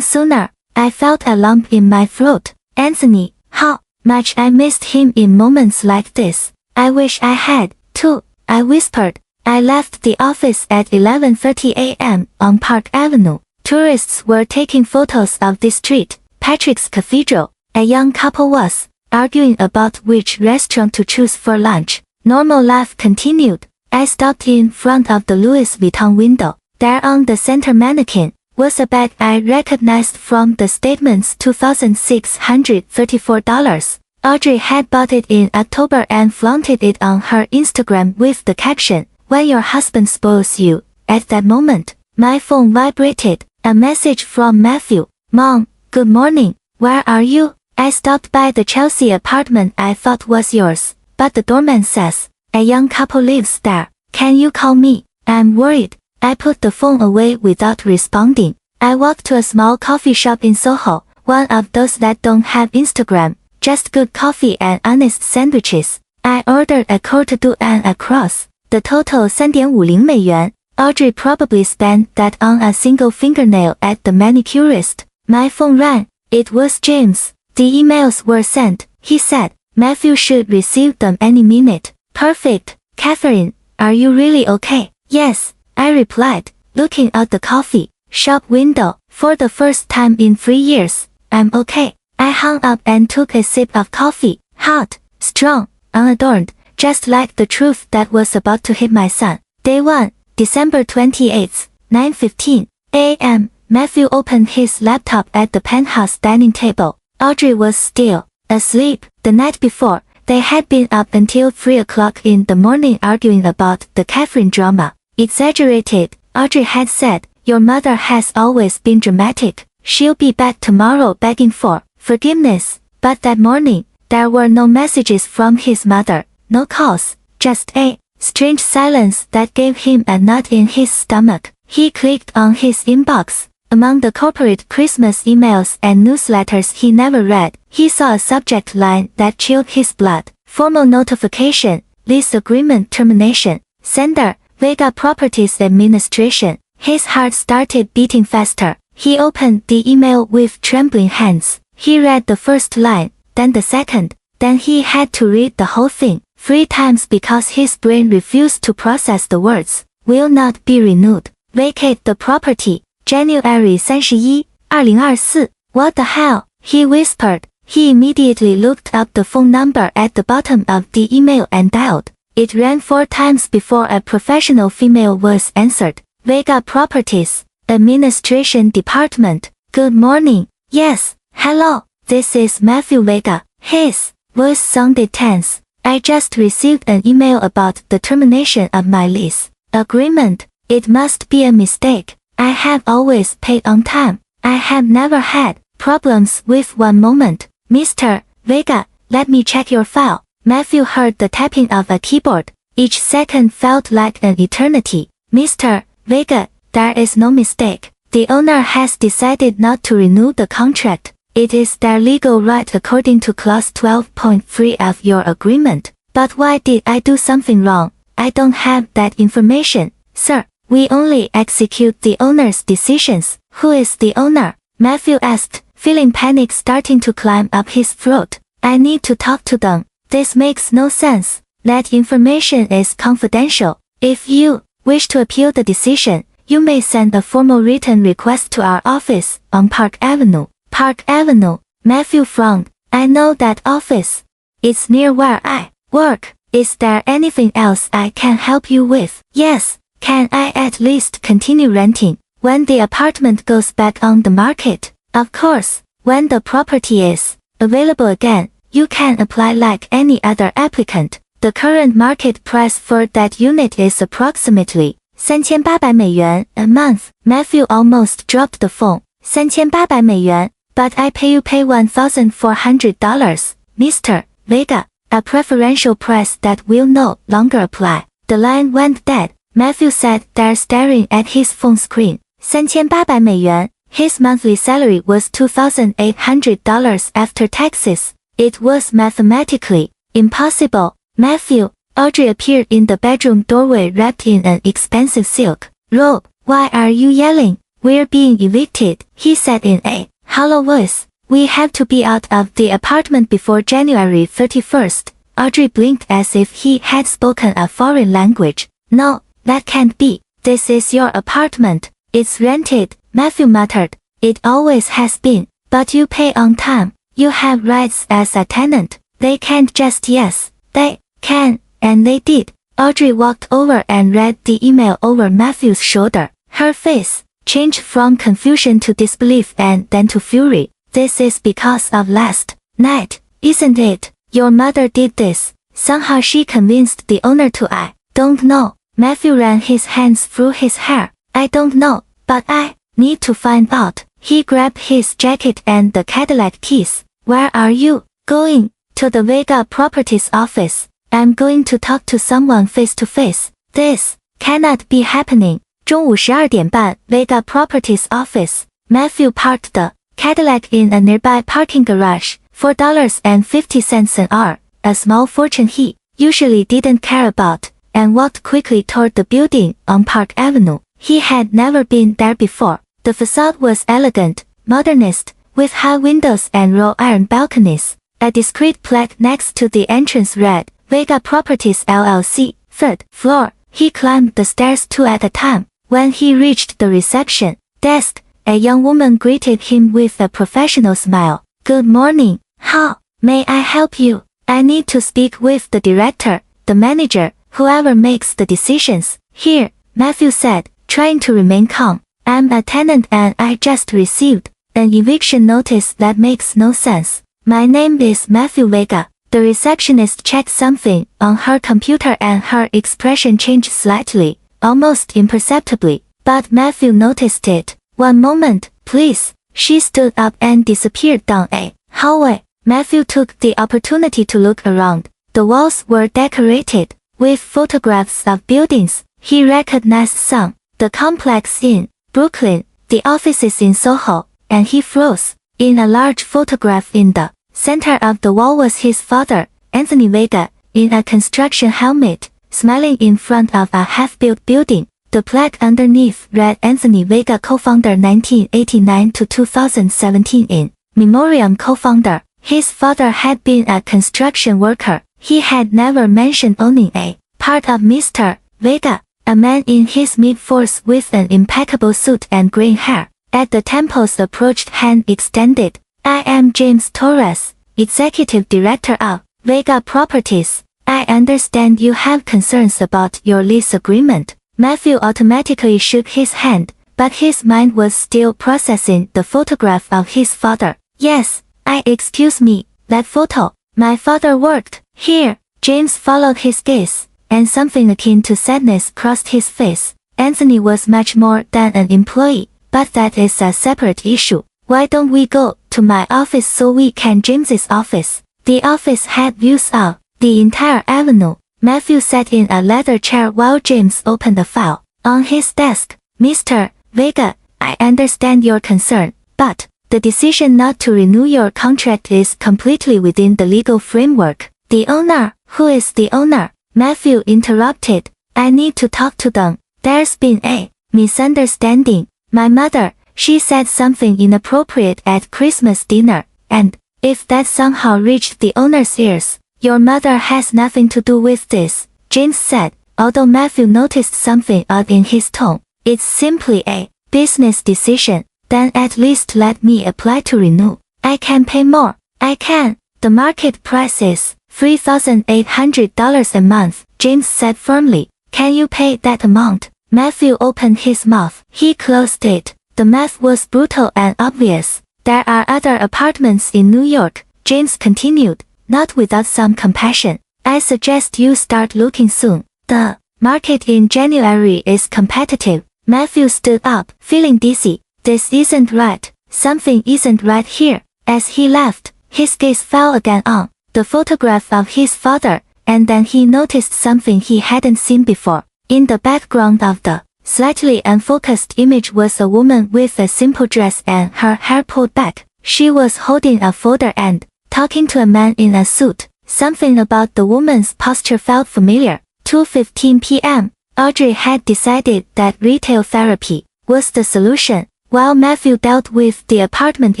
sooner. I felt a lump in my throat. Anthony, how much I missed him in moments like this. I wish I had, too, I whispered. I left the office at 11:30 a.m. on Park Avenue. Tourists were taking photos of the street, Patrick's Cathedral. A young couple was arguing about which restaurant to choose for lunch. Normal life continued. I stopped in front of the Louis Vuitton window. There on the center mannequin was a bag I recognized from the statement's $2,634. Audrey had bought it in October and flaunted it on her Instagram with the caption, "When your husband spoils you." At that moment, my phone vibrated. A message from Matthew. Mom, good morning. Where are you? I stopped by the Chelsea apartment I thought was yours, but the doorman says, a young couple lives there. Can you call me? I'm worried. I put the phone away without responding. I walked to a small coffee shop in Soho, one of those that don't have Instagram, just good coffee and honest sandwiches. I ordered a cold do and a cross. The total 3.50 美元. Audrey probably spent that on a single fingernail at the manicurist. My phone rang. It was James. The emails were sent, he said. Matthew should receive them any minute. Perfect. Catherine, are you really okay? Yes, I replied, looking out the coffee shop window. For the first time in 3 years, I'm okay. I hung up and took a sip of coffee. Hot, strong, unadorned, just like the truth that was about to hit my son. Day 1, December 28th, 9:15 a.m. Matthew opened his laptop at the penthouse dining table. Audrey was still asleep. The night before, they had been up until 3 o'clock in the morning arguing about the Catherine drama. exaggerated, Audrey had said. Your mother has always been dramatic. She'll be back tomorrow begging for forgiveness. But that morning, there were no messages from his mother, no calls, just a strange silence that gave him a knot in his stomach. He clicked on his inbox. Among the corporate Christmas emails and newsletters he never read, he saw a subject line that chilled his blood. Formal notification, lease agreement termination. Sender, Vega Properties Administration. His heart started beating faster. He opened the email with trembling hands. He read the first line, then the second, then he had to read the whole thing 3 times because his brain refused to process the words. Will not be renewed. Vacate the property. January 31, 2024. What the hell? He whispered. He immediately looked up the phone number at the bottom of the email and dialed. It rang 4 times before a professional female voice answered. Vega Properties, Administration Department. Good morning. Yes, hello, this is Matthew Vega. His voice sounded tense. I just received an email about the termination of my lease agreement. It must be a mistake. I have always paid on time. I have never had problems with one moment. Mr. Vega, let me check your file. Matthew heard the tapping of a keyboard. Each second felt like an eternity. Mr. Vega, there is no mistake. The owner has decided not to renew the contract. It is their legal right according to clause 12.3 of your agreement. But why did I do something wrong? I don't have that information, sir. We only execute the owner's decisions. Who is the owner? Matthew asked, feeling panic starting to climb up his throat. I need to talk to them. This makes no sense. That information is confidential. If you wish to appeal the decision, you may send a formal written request to our office on Park Avenue. Park Avenue, Matthew frowned. I know that office. It's near where I work. Is there anything else I can help you with? Yes. Can I at least continue renting when the apartment goes back on the market? Of course, when the property is available again, you can apply like any other applicant. The current market price for that unit is approximately $3,800 a month. Matthew almost dropped the phone. $3,800, but I pay $1,400, Mr. Vega, a preferential price that will no longer apply. The line went dead. Matthew sat there staring at his phone screen. $3,800. His monthly salary was $2,800 after taxes. It was mathematically impossible. Matthew, Audrey appeared in the bedroom doorway wrapped in an expensive silk robe. Why are you yelling? We're being evicted, he said in a hollow voice. We have to be out of the apartment before January 31st. Audrey blinked as if he had spoken a foreign language. No, that can't be. This is your apartment. It's rented, Matthew muttered. It always has been. But you pay on time. You have rights as a tenant. They can't just yes. They can, and they did. Audrey walked over and read the email over Matthew's shoulder. Her face changed from confusion to disbelief and then to fury. This is because of last night, isn't it? Your mother did this. Somehow she convinced the owner to I don't know. Matthew ran his hands through his hair. I don't know, but I need to find out. He grabbed his jacket and the Cadillac keys. Where are you going? To the Vega Properties office. I'm going to talk to someone face to face. This cannot be happening. 中午12点半 Vega Properties office. Matthew parked the Cadillac in a nearby parking garage. $4.50 an hour, a small fortune he usually didn't care about, and walked quickly toward the building on Park Avenue. He had never been there before. The facade was elegant, modernist, with high windows and wrought iron balconies. A discreet plaque next to the entrance read, Vega Properties LLC, 3rd floor. He climbed the stairs 2 at a time. When he reached the reception desk, a young woman greeted him with a professional smile. Good morning. How may I help you? I need to speak with the director, the manager, whoever makes the decisions. Here, Matthew said, trying to remain calm. I'm a tenant and I just received an eviction notice that makes no sense. My name is Matthew Vega. The receptionist checked something on her computer and her expression changed slightly. almost imperceptibly, but Matthew noticed it. "One moment, please." She stood up and disappeared down a hallway. Matthew took the opportunity to look around. The walls were decorated with photographs of buildings. He recognized some, the complex in Brooklyn, the offices in Soho, and he froze. In a large photograph in the center of the wall was his father, Anthony Vega, in a construction helmet, smiling in front of a half-built building. The plaque underneath read Anthony Vega co-founder 1989 to 2017 in memoriam co-founder. His father had been a construction worker. He had never mentioned owning a part of Mr. Vega, a man in his mid-40s with an impeccable suit and green hair. At the temples approached hand extended. "I am James Torres, Executive Director of Vega Properties. I understand you have concerns about your lease agreement." Matthew automatically shook his hand, but his mind was still processing the photograph of his father. "Yes, excuse me, that photo. My father worked here." James followed his gaze, and something akin to sadness crossed his face. "Anthony was much more than an employee, but that is a separate issue. Why don't we go to my office so we can James's office?" The office had views of the entire avenue. Matthew sat in a leather chair while James opened a file on his desk. "Mr. Vega, I understand your concern, but the decision not to renew your contract is completely within the legal framework." "The owner? Who is the owner?" Matthew interrupted. "I need to talk to them. There's been a misunderstanding. My mother, she said something inappropriate at Christmas dinner, and if that somehow reached the owner's ears, your mother has nothing to do with this," James said, although Matthew noticed something odd in his tone. "It's simply a business decision. Then at least let me apply to renew. I can pay more. I can. The market price is $3,800 a month," James said firmly. "Can you pay that amount?" Matthew opened his mouth. He closed it. The math was brutal and obvious. "There are other apartments in New York," James continued, not without some compassion. "I suggest you start looking soon. The market in January is competitive." Matthew stood up, feeling dizzy. "This isn't right. Something isn't right here." As he left, his gaze fell again on the photograph of his father, and then he noticed something he hadn't seen before. In the background of the slightly unfocused image was a woman with a simple dress and her hair pulled back. She was holding a folder and talking to a man in a suit. Something about the woman's posture felt familiar. 2:15 p.m. Audrey had decided that retail therapy was the solution. While Matthew dealt with the apartment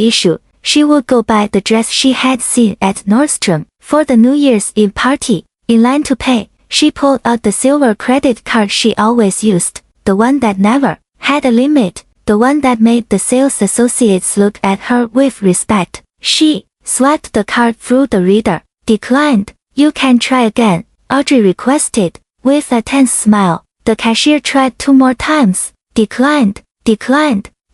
issue, she would go buy the dress she had seen at Nordstrom for the New Year's Eve party. In line to pay, she pulled out the silver credit card she always used, the one that never had a limit, the one that made the sales associates look at her with respect. She swiped the card through the reader. "Declined. You can try again," Audrey requested, with a tense smile. The cashier tried 2 more times. "Declined.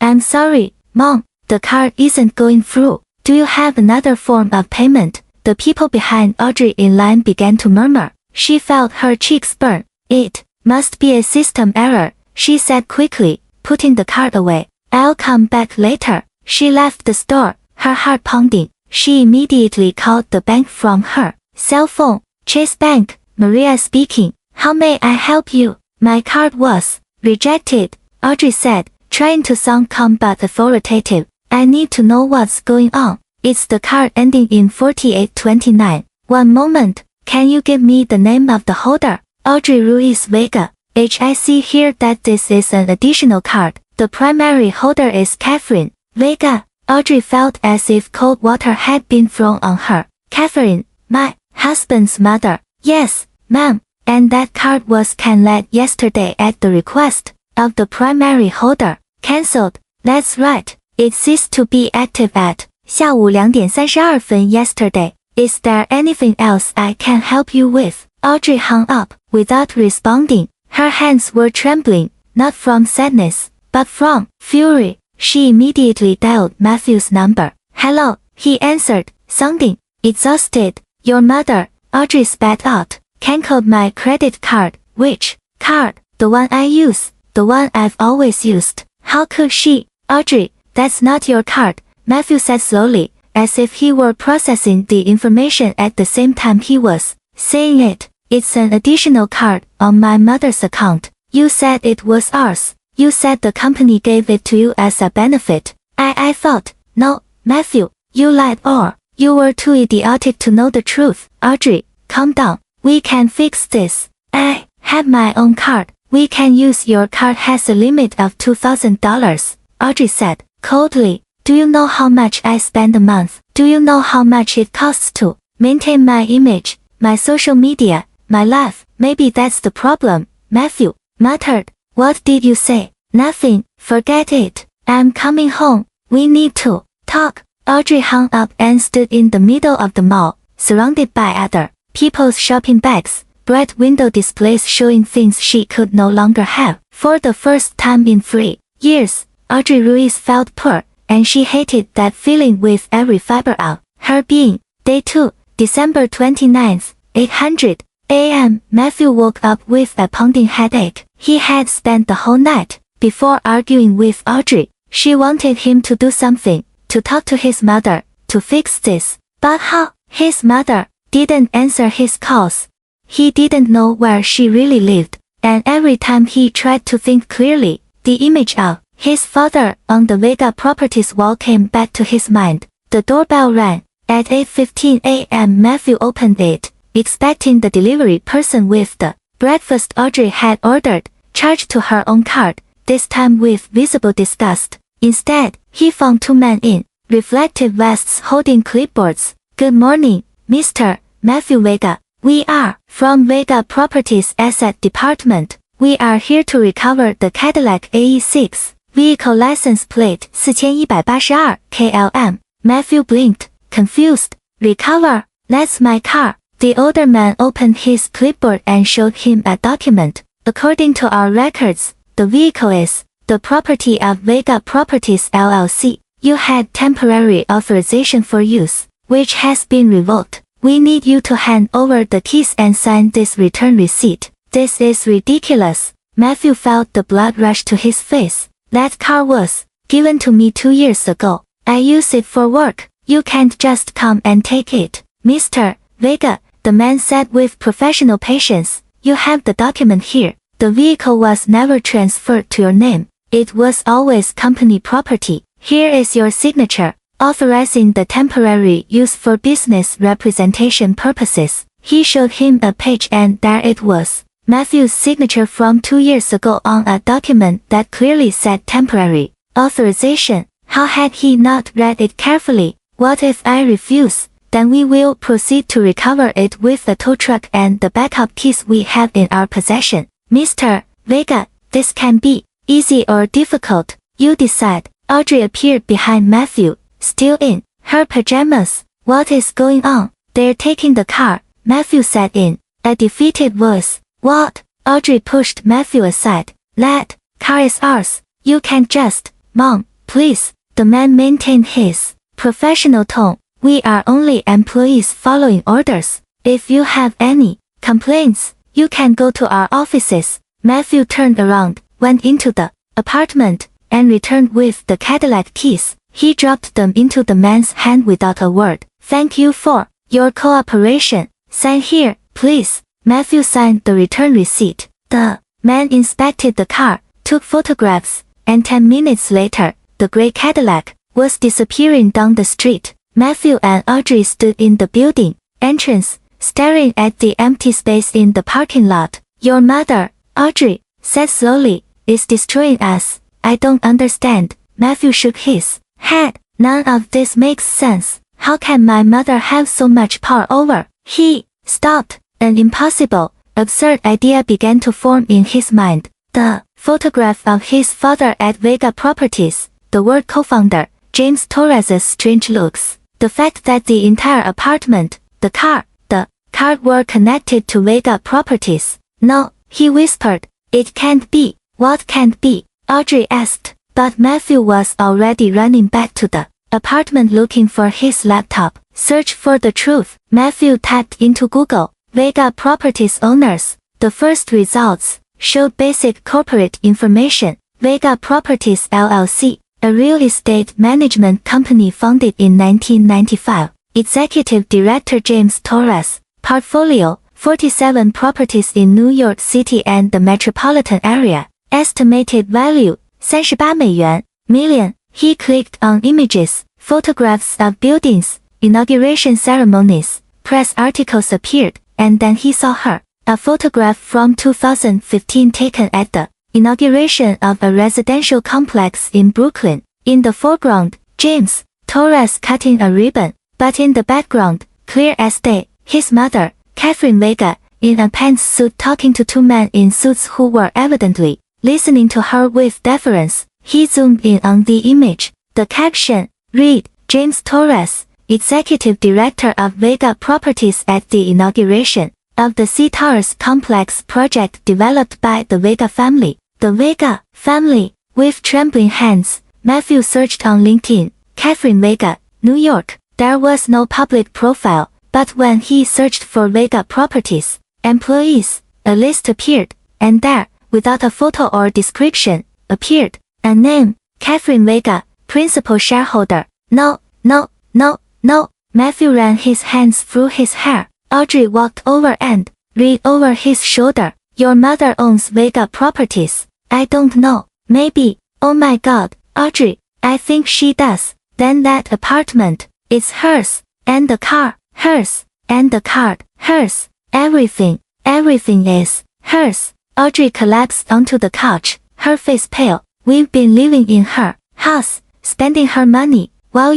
I'm sorry, Mom, the card isn't going through. Do you have another form of payment?" The people behind Audrey in line began to murmur. She felt her cheeks burn. "It must be a system error," she said quickly, putting the card away. "I'll come back later." She left the store, her heart pounding. She immediately called the bank from her cell phone. "Chase Bank, Maria speaking. How may I help you?" "My card was rejected," Audrey said, trying to sound calm but authoritative. "I need to know what's going on. It's the card ending in 4829. "One moment, can you give me the name of the holder?" "Audrey Ruiz Vega. I see here that this is an additional card. The primary holder is Catherine Vega." Audrey felt as if cold water had been thrown on her. "Catherine, my husband's mother." "Yes, ma'am. And that card was canceled yesterday at the request of the primary holder." "Cancelled." "That's right. It ceased to be active at下午2点32分 yesterday. Is there anything else I can help you with?" Audrey hung up, without responding. Her hands were trembling, not from sadness, but from fury. She immediately dialed Matthew's number. "Hello," he answered, sounding exhausted. "Your mother," Audrey spat out, "canceled my credit card." "Which card?" The one I use. The one I've always used. How could she? Audrey, that's not your card, Matthew said slowly, as if he were processing the information at the same time he was saying it. It's an additional card on my mother's account. You said it was ours. You said the company gave it to you as a benefit. I thought, no, Matthew, you lied or you were too idiotic to know the truth. Audrey, calm down. We can fix this. I have my own card. We can use your card has a limit of $2,000, Audrey said, coldly. Do you know how much I spend a month? Do you know how much it costs to maintain my image, my social media, my life? Maybe that's the problem, Matthew muttered. What did you say? Nothing, forget it. I'm coming home. We need to talk. Audrey hung up and stood in the middle of the mall, surrounded by other people's shopping bags, bright window displays showing things she could no longer have. For the first time in 3 years, Audrey Ruiz felt poor, and she hated that feeling with every fiber of her being. Day 2, December 29th, 800 a.m. Matthew woke up with a pounding headache. He had spent the whole night before arguing with Audrey. She wanted him to do something, to talk to his mother, to fix this. But how? His mother didn't answer his calls. He didn't know where she really lived, and every time he tried to think clearly, the image of his father on the Vega Properties wall came back to his mind. The doorbell rang. At 8:15 a.m. Matthew opened it, expecting the delivery person with the breakfast Audrey had ordered, charged to her own card, this time with visible disgust. Instead, he found 2 men in reflective vests holding clipboards. Good morning, Mr. Matthew Vega. We are from Vega Properties Asset Department. We are here to recover the Cadillac AE6. Vehicle license plate 4182 KLM. Matthew blinked, confused. Recover? That's my car. The older man opened his clipboard and showed him a document. According to our records, the vehicle is the property of Vega Properties LLC. You had temporary authorization for use, which has been revoked. We need you to hand over the keys and sign this return receipt. This is ridiculous. Matthew felt the blood rush to his face. That car was given to me 2 years ago. I use it for work. You can't just come and take it. Mr. Vega, the man said with professional patience. You have the document here. The vehicle was never transferred to your name. It was always company property. Here is your signature, authorizing the temporary use for business representation purposes. He showed him a page and there it was. Matthew's signature from 2 years ago on a document that clearly said temporary authorization. How had he not read it carefully? What if I refuse? Then we will proceed to recover it with the tow truck and the backup keys we have in our possession. Mr. Vega, this can be easy or difficult. You decide. Audrey appeared behind Matthew, still in her pajamas. What is going on? They're taking the car, Matthew said in a defeated voice. What? Audrey pushed Matthew aside. That car is ours. You can't just. Mom, please. The man maintained his professional tone. We are only employees following orders. If you have any complaints, you can go to our offices. Matthew turned around, went into the apartment, and returned with the Cadillac keys. He dropped them into the man's hand without a word. Thank you for your cooperation. Sign here, please. Matthew signed the return receipt. The man inspected the car, took photographs, and 10 minutes later, the gray Cadillac was disappearing down the street. Matthew and Audrey stood in the building entrance, staring at the empty space in the parking lot. Your mother, Audrey said slowly, is destroying us. I don't understand. Matthew shook his head. None of this makes sense. How can my mother have so much power over? He stopped. An impossible, absurd idea began to form in his mind. The photograph of his father at Vega Properties, the word co-founder, James Torres's strange looks, the fact that the entire apartment, the car were connected to Vega Properties. No, he whispered. It can't be. What can't be? Audrey asked, but Matthew was already running back to the apartment looking for his laptop. Search for the truth. Matthew typed into Google, Vega Properties owners. The first results showed basic corporate information. Vega Properties LLC, a real estate management company founded in 1995. Executive Director James Torres. Portfolio, 47 properties in New York City and the metropolitan area. Estimated value, 38 million. He clicked on images, photographs of buildings, inauguration ceremonies, press articles appeared, and then he saw her. A photograph from 2015 taken at the inauguration of a residential complex in Brooklyn. In the foreground, James Torres cutting a ribbon, but in the background, clear as day, his mother, Catherine Vega, in a pantsuit talking to two men in suits who were evidently listening to her with deference. He zoomed in on the image. The caption read, James Torres, Executive Director of Vega Properties at the inauguration of the C Towers complex project developed by the Vega family. The Vega family. With trembling hands, Matthew searched on LinkedIn, Catherine Vega, New York. There was no public profile, but when he searched for Vega Properties employees, a list appeared, and there, without a photo or description, appeared a name, Catherine Vega, principal shareholder. No. Matthew ran his hands through his hair. Audrey walked over and read over his shoulder. Your mother owns Vega Properties. I don't know. Maybe. Oh my God, Audrey, I think she does. Then that apartment, it's hers. And the car, hers. And the card, hers. Everything is hers. Audrey collapsed onto the couch, her face pale. We've been living in her house, spending her money, while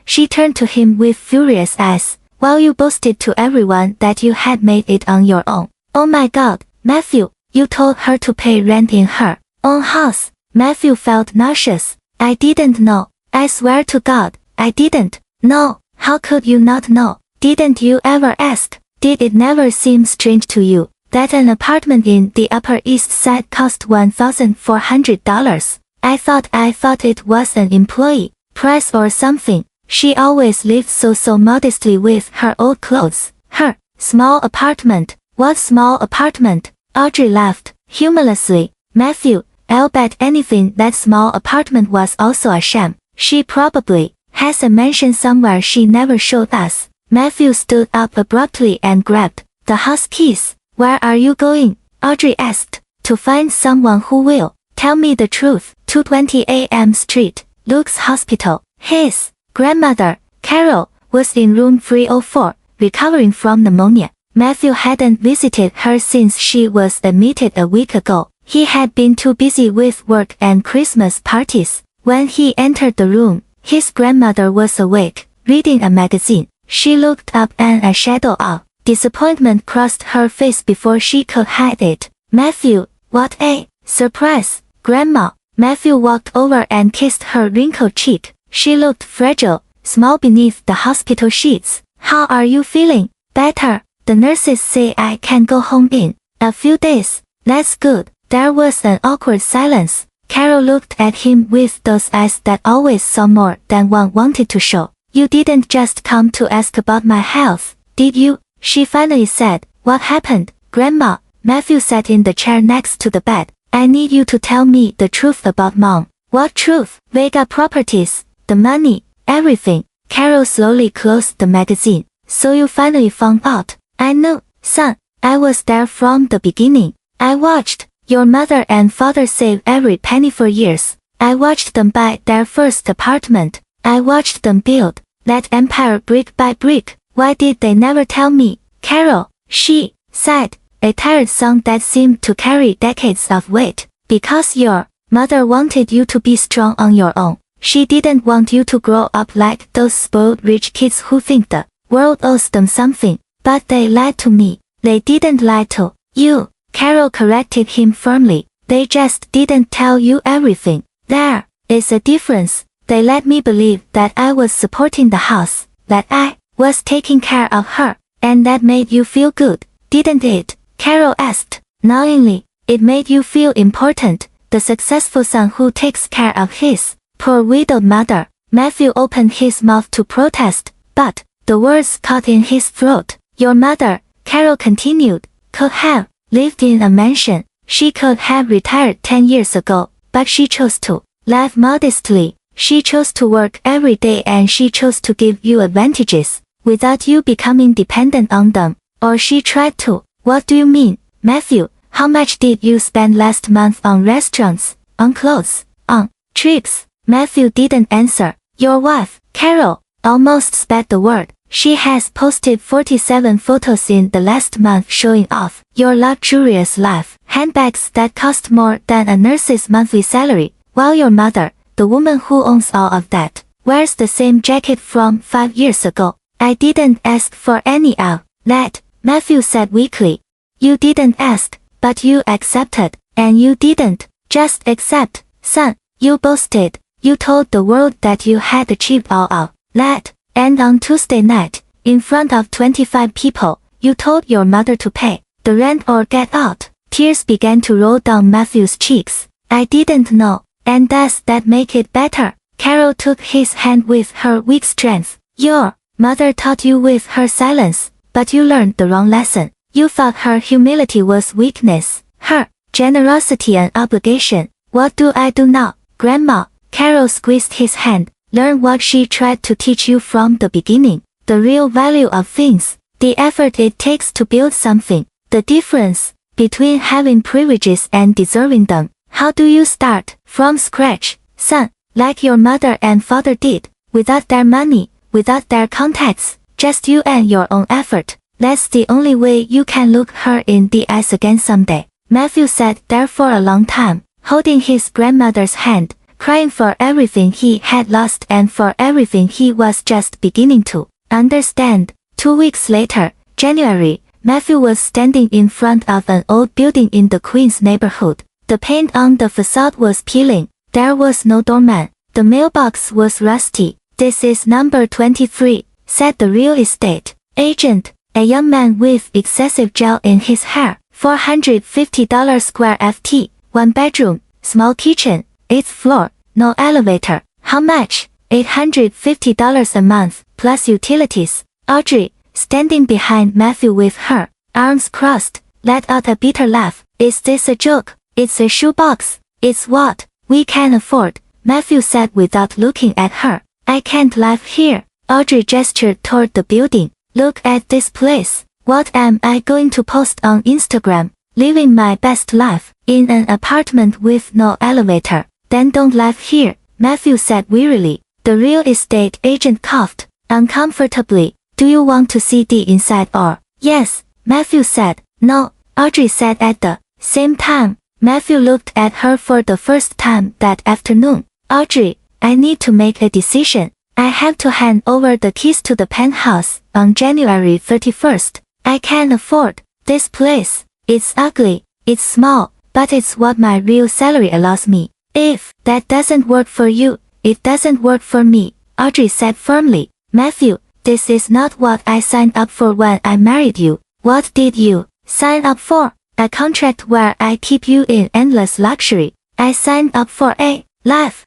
she turned to him with furious eyes, while you boasted to everyone that you had made it on your own. Oh my God, Matthew, you told her to pay rent in her own house. Matthew felt nauseous. I didn't know. I swear to God, I didn't know. How could you not know? Didn't you ever ask? Did it never seem strange to you that an apartment in the Upper East Side cost $1,400? I thought it was an employee price or something. She always lived so modestly with her old clothes. Her small apartment. What small apartment? Audrey laughed humorlessly. Matthew, I'll bet anything that small apartment was also a sham. She probably has a mansion somewhere she never showed us. Matthew stood up abruptly and grabbed the house keys. Where are you going? Audrey asked. To find someone who will tell me the truth. 220 A.M. Street, Luke's hospital. His grandmother, Carol, was in room 304, recovering from pneumonia. Matthew hadn't visited her since she was admitted a week ago. He had been too busy with work and Christmas parties. When he entered the room, his grandmother was awake, reading a magazine. She looked up and a shadow of disappointment crossed her face before she could hide it. Matthew, what a surprise, Grandma. Matthew walked over and kissed her wrinkled cheek. She looked fragile, small beneath the hospital sheets. How are you feeling? Better. The nurses say I can go home in a few days. That's good. There was an awkward silence. Carol looked at him with those eyes that always saw more than one wanted to show. You didn't just come to ask about my health, did you? She finally said. What happened, Grandma? Matthew sat in the chair next to the bed. I need you to tell me the truth about Mom. What truth? Vega Properties, the money, everything. Carol slowly closed the magazine. So you finally found out. I knew, son. I was there from the beginning. I watched your mother and father save every penny for years. I watched them buy their first apartment. I watched them build that empire brick by brick. Why did they never tell me? Carol, she sighed, a tired song that seemed to carry decades of weight. Because your mother wanted you to be strong on your own. She didn't want you to grow up like those spoiled rich kids who think the world owes them something. But they lied to me. They didn't lie to you. Carol corrected him firmly. They just didn't tell you everything. There is a difference. They let me believe that I was supporting the house, that I was taking care of her, and that made you feel good, didn't it? Carol asked, knowingly. It made you feel important, the successful son who takes care of his poor widowed mother. Matthew opened his mouth to protest, but the words caught in his throat. Your mother, Carol continued, could have lived in a mansion. She could have retired 10 years ago, but she chose to live modestly. She chose to work every day and she chose to give you advantages, without you becoming dependent on them. Or she tried to. What do you mean, Matthew? How much did you spend last month on restaurants, on clothes, on trips? Matthew didn't answer. Your wife, Carol, almost spat the word. She has posted 47 photos in the last month showing off your luxurious life, handbags that cost more than a nurse's monthly salary, while your mother, the woman who owns all of that, wears the same jacket from 5 years ago. I didn't ask for any of that, Matthew said weakly. You didn't ask, but you accepted, and you didn't just accept, son, you boasted. You told the world that you had achieved all of that. And on Tuesday night, in front of 25 people, you told your mother to pay the rent or get out. Tears began to roll down Matthew's cheeks. I didn't know, and does that make it better? Carol took his hand with her weak strength. Your mother taught you with her silence, but you learned the wrong lesson. You thought her humility was weakness, her generosity an obligation. What do I do now, Grandma? Carol squeezed his hand. Learn what she tried to teach you from the beginning. The real value of things. The effort it takes to build something. The difference between having privileges and deserving them. How do you start? From scratch, son, like your mother and father did. Without their money, without their contacts, just you and your own effort. That's the only way you can look her in the eyes again someday. Matthew sat there for a long time, holding his grandmother's hand, crying for everything he had lost and for everything he was just beginning to understand. 2 weeks later, January, Matthew was standing in front of an old building in the Queens neighborhood. The paint on the facade was peeling. There was no doorman. The mailbox was rusty. This is number 23, said the real estate agent, a young man with excessive gel in his hair. $450 square ft, 1 bedroom, small kitchen, 8th floor, no elevator. How much? $850 a month, plus utilities. Audrey, standing behind Matthew with her arms crossed, let out a bitter laugh. Is this a joke? It's a shoebox. It's what we can afford, Matthew said without looking at her. I can't live here. Audrey gestured toward the building. Look at this place. What am I going to post on Instagram? Living my best life, in an apartment with no elevator. Then don't live here, Matthew said wearily. The real estate agent coughed uncomfortably. Do you want to see the inside or? Yes, Matthew said. No, Audrey said at the same time. Matthew looked at her for the first time that afternoon. Audrey, I need to make a decision. I have to hand over the keys to the penthouse on January 31st. I can't afford this place. It's ugly, it's small, but it's what my real salary allows me. If that doesn't work for you, it doesn't work for me, Audrey said firmly. Matthew, this is not what I signed up for when I married you. What did you sign up for? A contract where I keep you in endless luxury. I signed up for a life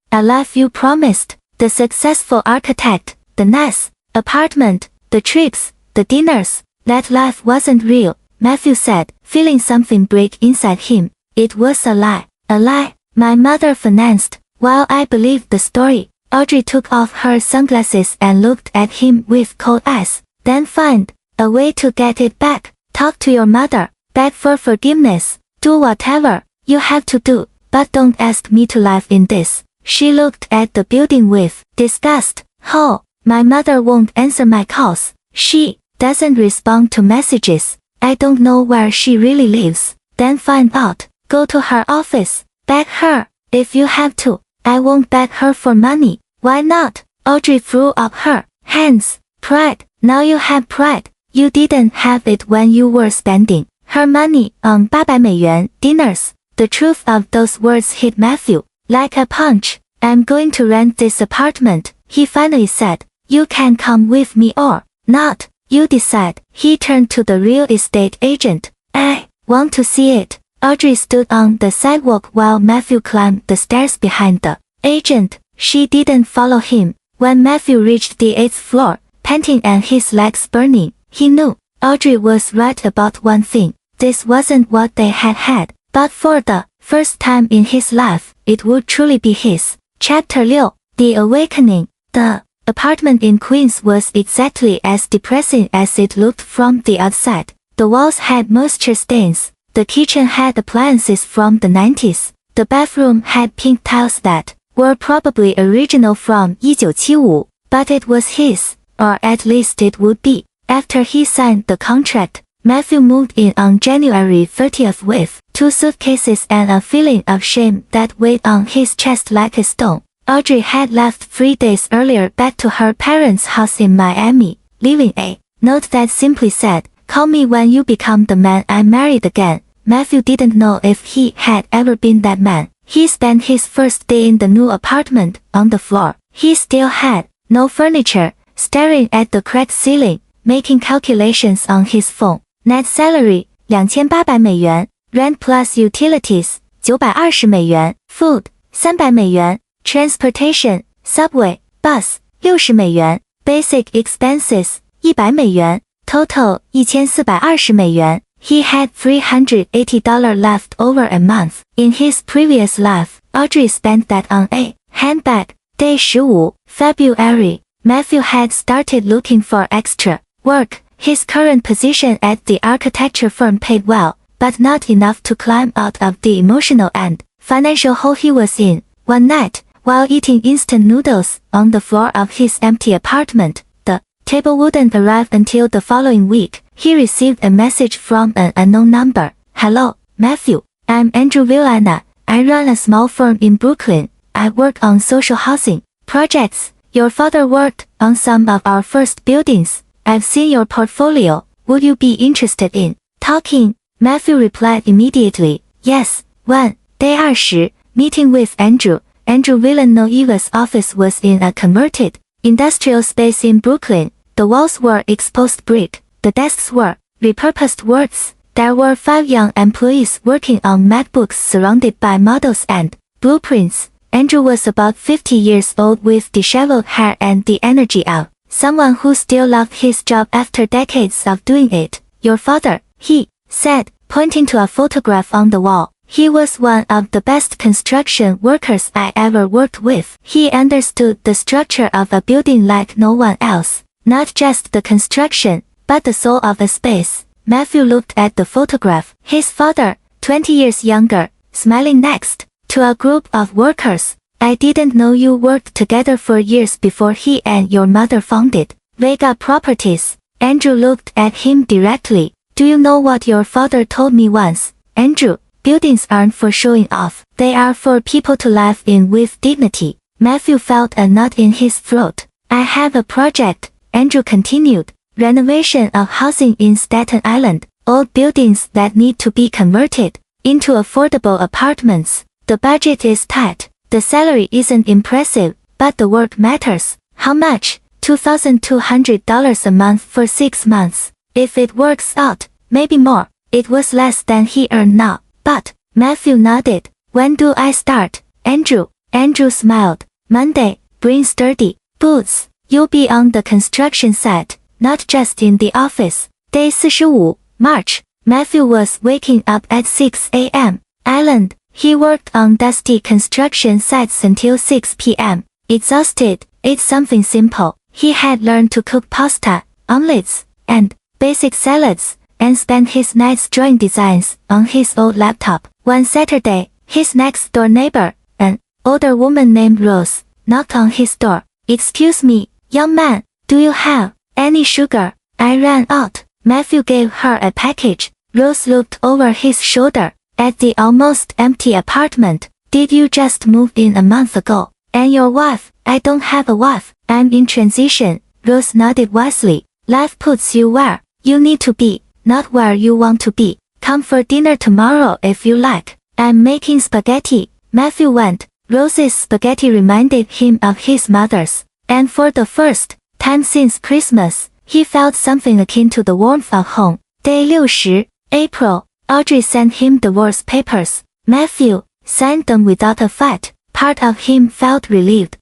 you promised. The successful architect, the nice apartment, the trips, the dinners. That life wasn't real, Matthew said, feeling something break inside him. It was a lie. A lie. My mother financed, while I believed the story. Audrey took off her sunglasses and looked at him with cold eyes. Then find a way to get it back. Talk to your mother. Beg for forgiveness. Do whatever you have to do, but don't ask me to live in this. She looked at the building with disgust. Oh, my mother won't answer my calls. She doesn't respond to messages. I don't know where she really lives. Then find out. Go to her office. Beg her. If you have to. I won't beg her for money. Why not? Audrey threw up her hands. Pride. Now you have pride. You didn't have it when you were spending her money on $800 dinners. The truth of those words hit Matthew like a punch. I'm going to rent this apartment, he finally said. You can come with me or not. You decide. He turned to the real estate agent. I want to see it. Audrey stood on the sidewalk while Matthew climbed the stairs behind the agent. She didn't follow him. When Matthew reached the 8th floor, panting and his legs burning, he knew Audrey was right about one thing. This wasn't what they had had. but for the first time in his life, it would truly be his. Chapter 6 The Awakening. The apartment in Queens was exactly as depressing as it looked from the outside. The walls had moisture stains. The kitchen had appliances from the 90s. The bathroom had pink tiles that were probably original from 1975, but it was his, or at least it would be. After he signed the contract, Matthew moved in on January 30th with 2 suitcases and a feeling of shame that weighed on his chest like a stone. Audrey had left 3 days earlier back to her parents' house in Miami, leaving a note that simply said, "Call me when you become the man I married again." Matthew didn't know if he had ever been that man. He spent his first day in the new apartment on the floor. He still had no furniture, staring at the cracked ceiling, making calculations on his phone. Net salary, $2800, rent plus utilities, $920, food, $300, transportation, subway, bus, $60, basic expenses, $100, total, $1420. He had $380 left over a month. In his previous life, Audrey spent that on a handbag. Day 15, February. Matthew had started looking for extra work. His current position at the architecture firm paid well, but not enough to climb out of the emotional and financial hole he was in. One night, while eating instant noodles on the floor of his empty apartment, the table wouldn't arrive until the following week. He received a message from an unknown number. "Hello, Matthew. I'm Andrew Villana. I run a small firm in Brooklyn. I work on social housing projects. Your father worked on some of our first buildings. I've seen your portfolio. Would you be interested in talking?" Matthew replied immediately, "Yes." When? Day 20, meeting with Andrew. Andrew Villanova's office was in a converted industrial space in Brooklyn. The walls were exposed brick. The desks were repurposed wards. There were 5 young employees working on MacBooks surrounded by models and blueprints. Andrew was about 50 years old with disheveled hair and the energy of someone who still loved his job after decades of doing it. "Your father," he said, pointing to a photograph on the wall. "He was one of the best construction workers I ever worked with. He understood the structure of a building like no one else. Not just the construction, but the soul of a space." Matthew looked at the photograph. His father, 20 years younger, smiling next to a group of workers. "I didn't know you worked together for years before he and your mother founded Vega Properties." Andrew looked at him directly. "Do you know what your father told me once, Andrew? Buildings aren't for showing off. They are for people to live in with dignity." Matthew felt a knot in his throat. "I have a project," Andrew continued. "Renovation of housing in Staten Island. Old buildings that need to be converted into affordable apartments. The budget is tight. The salary isn't impressive, but the work matters." "How much?" $2,200 a month for 6 months. "If it works out, maybe more." It was less than he earned now, but Matthew nodded. "When do I start, Andrew?" Andrew smiled. "Monday. Bring sturdy boots. You'll be on the construction site, not just in the office." Day 45, March. Matthew was waking up at 6 a.m. Island. He worked on dusty construction sites until 6 p.m. Exhausted, ate something simple. He had learned to cook pasta, omelets, and basic salads, and spent his nights drawing designs on his old laptop. One Saturday, his next-door neighbor, an older woman named Rose, knocked on his door. "Excuse me, young man, do you have any sugar? I ran out." Matthew gave her a package. Rose looked over his shoulder at the almost empty apartment. "Did you just move in a month ago? And your wife?" "I don't have a wife. I'm in transition." Rose nodded wisely. "Life puts you where you need to be, not where you want to be. Come for dinner tomorrow if you like. I'm making spaghetti." Matthew went. Rose's spaghetti reminded him of his mother's, and for the first time since Christmas, he felt something akin to the warmth of home. Day 60, April. Audrey sent him divorce papers. Matthew signed them without a fight. Part of him felt relieved.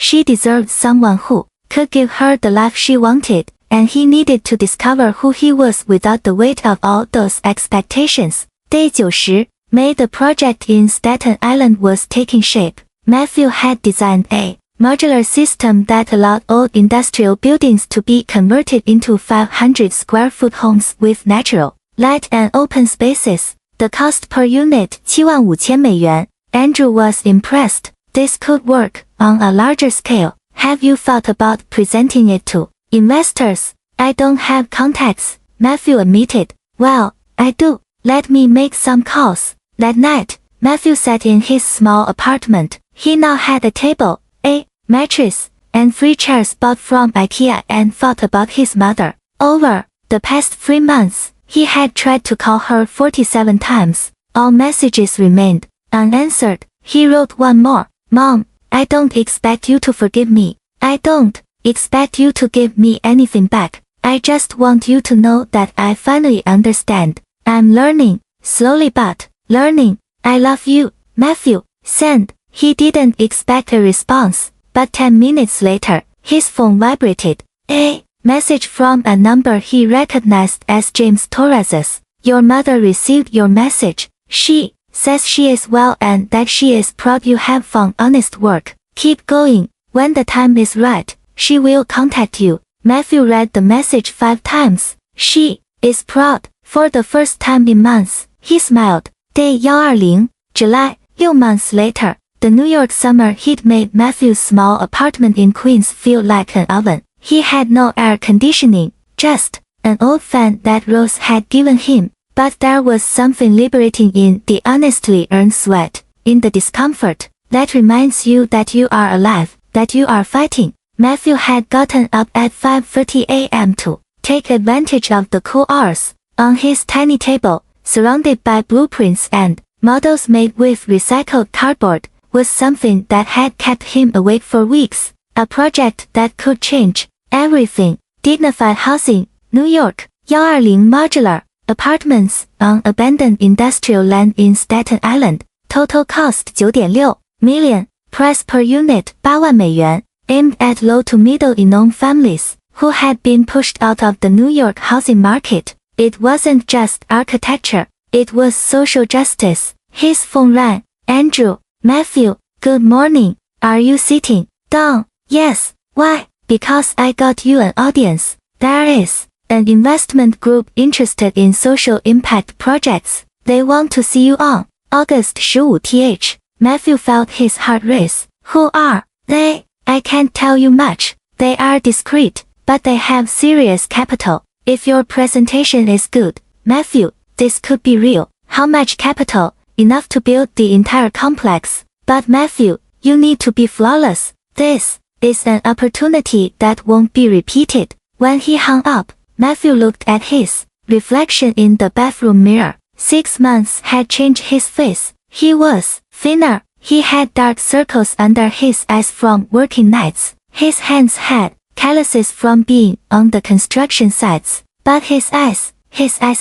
She deserved someone who could give her the life she wanted, and he needed to discover who he was without the weight of all those expectations. Day 90, May the project in Staten Island was taking shape. Matthew had designed a modular system that allowed old industrial buildings to be converted into 500 square foot homes with natural light and open spaces. The cost per unit $75,000. Andrew was impressed. This could work on a larger scale. Have you thought about presenting it to investors? I don't have contacts, Matthew admitted. Well, I do. Let me make some calls. That night, Matthew sat in his small apartment. He now had a table, a mattress, and 3 chairs bought from IKEA and thought about his mother. Over the past 3 months, he had tried to call her 47 times. All messages remained unanswered. He wrote one more. Mom, I don't expect you to forgive me. I don't expect you to give me anything back. I just want you to know that I finally understand. I'm learning, slowly but learning. I love you, Matthew. Send. He didn't expect a response, but 10 minutes later, his phone vibrated. A message from a number he recognized as James Torres's. Your mother received your message. She says she is well and that she is proud you have found honest work. Keep going. When the time is right, she will contact you. Matthew read the message 5 times. She is proud. For the first time in months, he smiled. Day 120, July. 6 months later, the New York summer heat made Matthew's small apartment in Queens feel like an oven. He had no air conditioning, just an old fan that Rose had given him. But there was something liberating in the honestly earned sweat, in the discomfort, that reminds you that you are alive, that you are fighting. Matthew had gotten up at 5:30 a.m. to take advantage of the cool hours. On his tiny table, surrounded by blueprints and models made with recycled cardboard, was something that had kept him awake for weeks. A project that could change everything. Dignified housing, New York, 120 modular apartments on abandoned industrial land in Staten Island. Total cost 9.6 million. Price per unit 8,000,000. Aimed at low to middle income families who had been pushed out of the New York housing market. It wasn't just architecture, it was social justice. His phone rang. Andrew, Matthew, good morning. Are you sitting down? Yes. Why? Because I got you an audience. There is an investment group interested in social impact projects. They want to see you on August 15th. Matthew felt his heart race. Who are they? I can't tell you much. They are discreet, but they have serious capital. If your presentation is good, Matthew, this could be real. How much capital? Enough to build the entire complex. But Matthew, you need to be flawless. This is an opportunity that won't be repeated. When he hung up, Matthew looked at his reflection in the bathroom mirror. 6 months had changed his face. He was thinner. He had dark circles under his eyes from working nights. His hands had calluses from being on the construction sites. But his eyes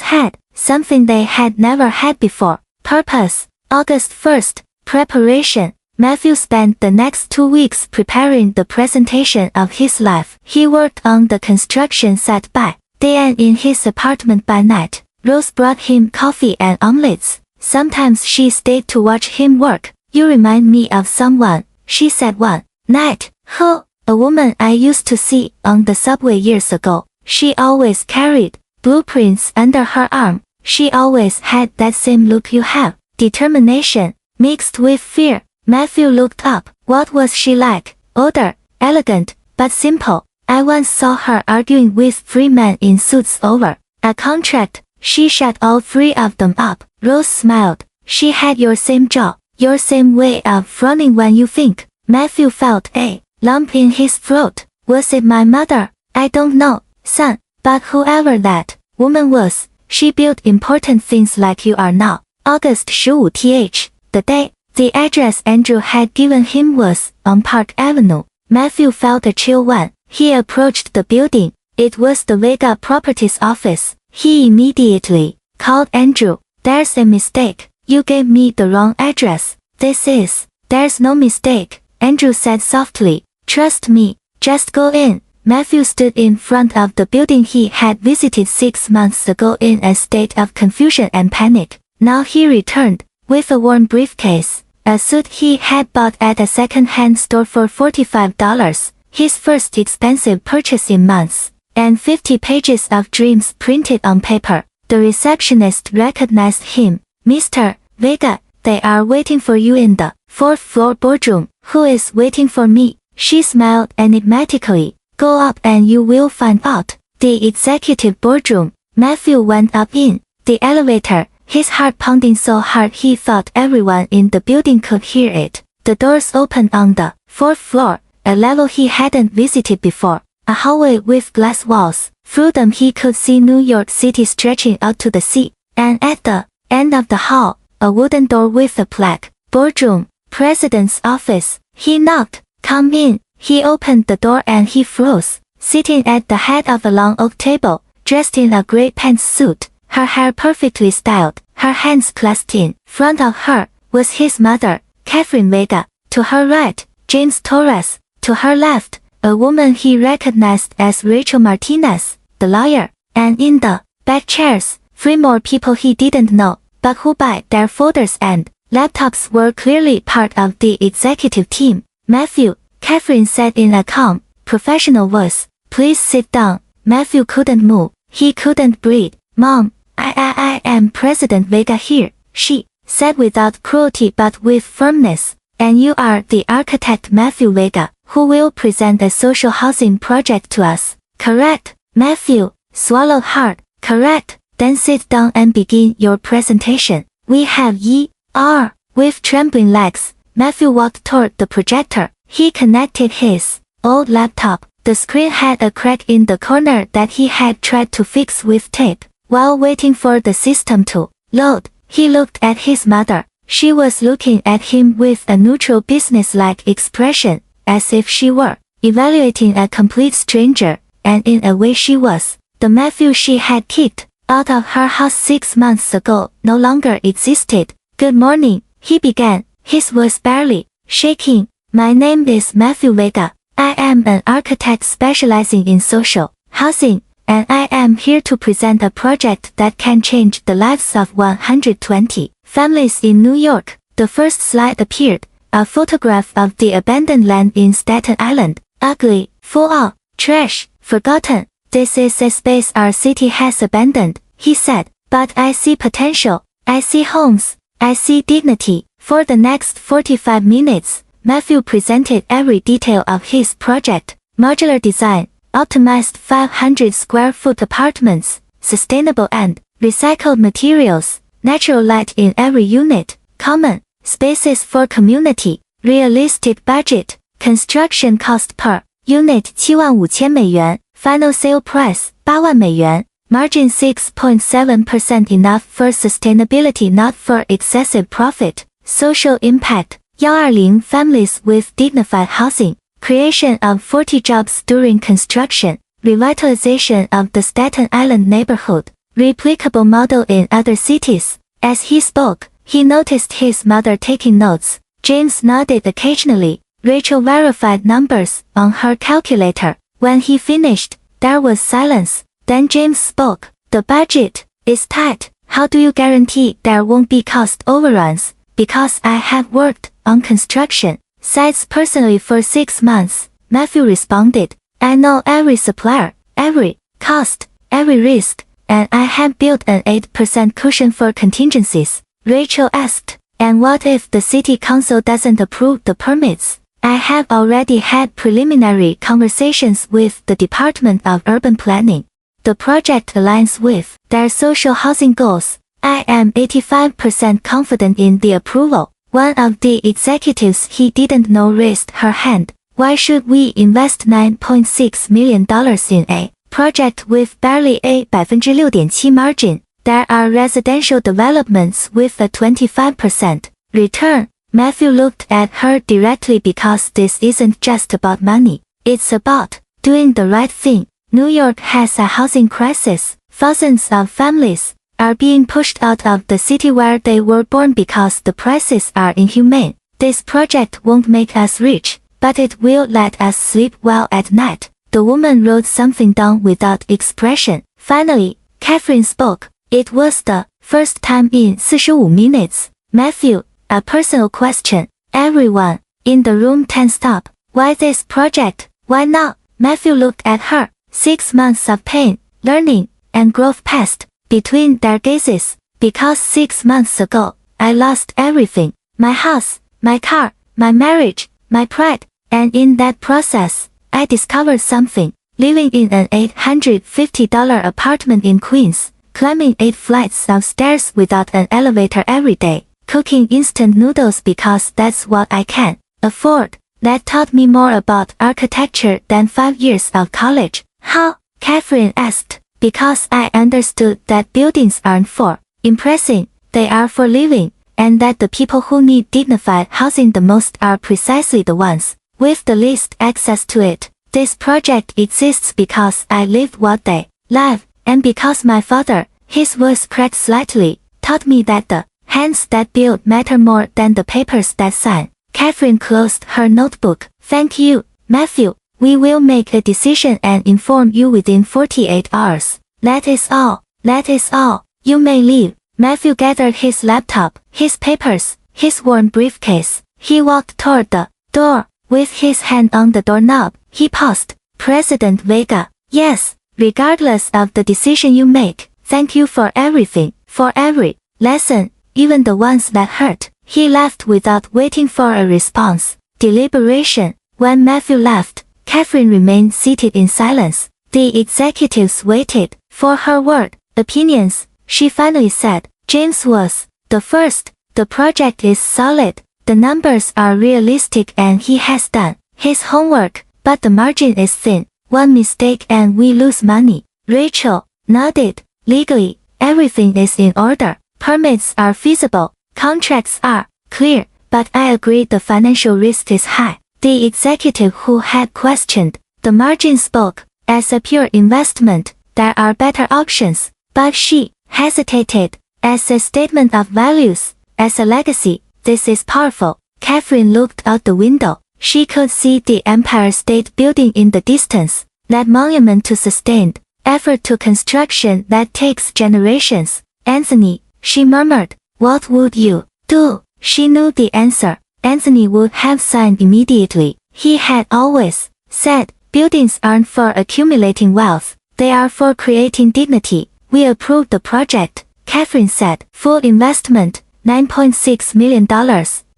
had something they had never had before. Purpose. August 1st. Preparation. Matthew spent the next 2 weeks preparing the presentation of his life. He worked on the construction site by day and in his apartment by night. Rose brought him coffee and omelets. Sometimes she stayed to watch him work. You remind me of someone, she said one night. Who? A woman I used to see on the subway years ago. She always carried blueprints under her arm. She always had that same look you have. Determination, mixed with fear. Matthew looked up. What was she like? Older, elegant, but simple. I once saw her arguing with 3 men in suits over a contract. She shut all 3 of them up. Rose smiled. She had your same jaw, your same way of frowning when you think. Matthew felt a lump in his throat. Was it my mother? I don't know, son, but whoever that woman was, she built important things like you are now. August 15th, the day. The address Andrew had given him was on Park Avenue. Matthew felt a chill when he approached the building. It was the Vega Properties office. He immediately called Andrew. There's a mistake. You gave me the wrong address. There's no mistake, Andrew said softly. Trust me, just go in. Matthew stood in front of the building he had visited 6 months ago in a state of confusion and panic. Now he returned. with a worn briefcase, a suit he had bought at a second-hand store for $45, his first expensive purchase in months, and 50 pages of dreams printed on paper. The receptionist recognized him. Mr. Vega, they are waiting for you in the fourth-floor boardroom. Who is waiting for me? She smiled enigmatically. Go up and you will find out. The executive boardroom. Matthew went up in the elevator, his heart pounding so hard he thought everyone in the building could hear it. The doors opened on the fourth floor, a level he hadn't visited before. A hallway with glass walls. Through them he could see New York City stretching out to the sea. And at the end of the hall, a wooden door with a plaque. Boardroom, President's office. He knocked. Come in. He opened the door and he froze. Sitting at the head of a long oak table, dressed in a gray pantsuit, her hair perfectly styled, her hands clasped in front of her, was his mother, Catherine Vega. To her right, James Torres. To her left, a woman he recognized as Rachel Martinez, the lawyer. And in the back chairs, 3 more people he didn't know, but who by their folders and laptops were clearly part of the executive team. Matthew, Catherine said in a calm, professional voice. Please sit down. Matthew couldn't move. He couldn't breathe. Mom, I am President Vega here, she said without cruelty but with firmness. And you are the architect Matthew Vega, who will present a social housing project to us. Correct. Matthew swallowed hard. Correct. Then sit down and begin your presentation. We have E.R. With trembling legs, Matthew walked toward the projector. He connected his old laptop. The screen had a crack in the corner that he had tried to fix with tape. While waiting for the system to load, he looked at his mother. She was looking at him with a neutral business-like expression, as if she were evaluating a complete stranger, and in a way she was. The Matthew she had kicked out of her house 6 months ago no longer existed. Good morning, he began, his voice barely shaking. My name is Matthew Vega. I am an architect specializing in social housing, and I am here to present a project that can change the lives of 120 families in New York. The first slide appeared, a photograph of the abandoned land in Staten Island. Ugly, full of trash, forgotten. This is a space our city has abandoned, he said. But I see potential. I see homes. I see dignity. For the next 45 minutes, Matthew presented every detail of his project. Modular design, optimized 500 square foot apartments, sustainable and recycled materials, natural light in every unit, common spaces for community, realistic budget, construction cost per unit $75,000, final sale price $80,000, margin 6.7% enough for sustainability not for excessive profit, social impact, 120 families with dignified housing, creation of 40 jobs during construction, revitalization of the Staten Island neighborhood, replicable model in other cities. As he spoke, he noticed his mother taking notes. James nodded occasionally. Rachel verified numbers on her calculator. When he finished, there was silence. Then James spoke. The budget is tight. How do you guarantee there won't be cost overruns? Because I have worked on construction sites personally for 6 months, Matthew responded. I know every supplier, every cost, every risk, and I have built an 8% cushion for contingencies. Rachel asked, and what if the city council doesn't approve the permits? I have already had preliminary conversations with the Department of Urban Planning. The project aligns with their social housing goals. I am 85% confident in the approval. One of the executives he didn't know raised her hand. Why should we invest $9.6 million in a project with barely a 6.7% margin? There are residential developments with a 25% return. Matthew looked at her directly because this isn't just about money. It's about doing the right thing. New York has a housing crisis. Thousands of families are being pushed out of the city where they were born because the prices are inhumane. This project won't make us rich, but it will let us sleep well at night. The woman wrote something down without expression. Finally, Catherine spoke. It was the first time in 45 minutes Matthew, a personal question. Everyone in the room tensed up. Why this project? Why now? Matthew looked at her. 6 months of pain, learning, and growth passed between their gazes. Because 6 months ago, I lost everything. My house, my car, my marriage, my pride. And in that process, I discovered something. Living in an $850 apartment in Queens, climbing 8 flights of stairs without an elevator every day, cooking instant noodles because that's what I can afford. That taught me more about architecture than 5 years of college. How? Catherine asked. Because I understood that buildings aren't for impressing, they are for living, and that the people who need dignified housing the most are precisely the ones with the least access to it. This project exists because I lived what they live, and because my father, his voice cracked slightly, taught me that the hands that build matter more than the papers that sign. Catherine closed her notebook. Thank you, Matthew. We will make a decision and inform you within 48 hours. That is all. That is all. You may leave. Matthew gathered his laptop, his papers, his worn briefcase. He walked toward the door. With his hand on the doorknob, he paused. President Vega. Yes, regardless of the decision you make, thank you for everything, for every lesson, even the ones that hurt. He left without waiting for a response. Deliberation. When Matthew left, Catherine remained seated in silence. The executives waited for her word. Opinions. She finally said, James was the first. The project is solid. The numbers are realistic and he has done his homework, but the margin is thin. One mistake and we lose money. Rachel nodded. Legally, everything is in order. Permits are feasible. Contracts are clear, but I agree the financial risk is high. The executive who had questioned the margin spoke. As a pure investment, there are better options, but she hesitated. As a statement of values, as a legacy, this is powerful. Catherine looked out the window. She could see the Empire State Building in the distance, that monument to sustained effort to construction that takes generations. Anthony, she murmured, what would you do? She knew the answer. Anthony would have signed immediately. He had always said, buildings aren't for accumulating wealth, they are for creating dignity. We approved the project, Catherine said. Full investment, $9.6 million.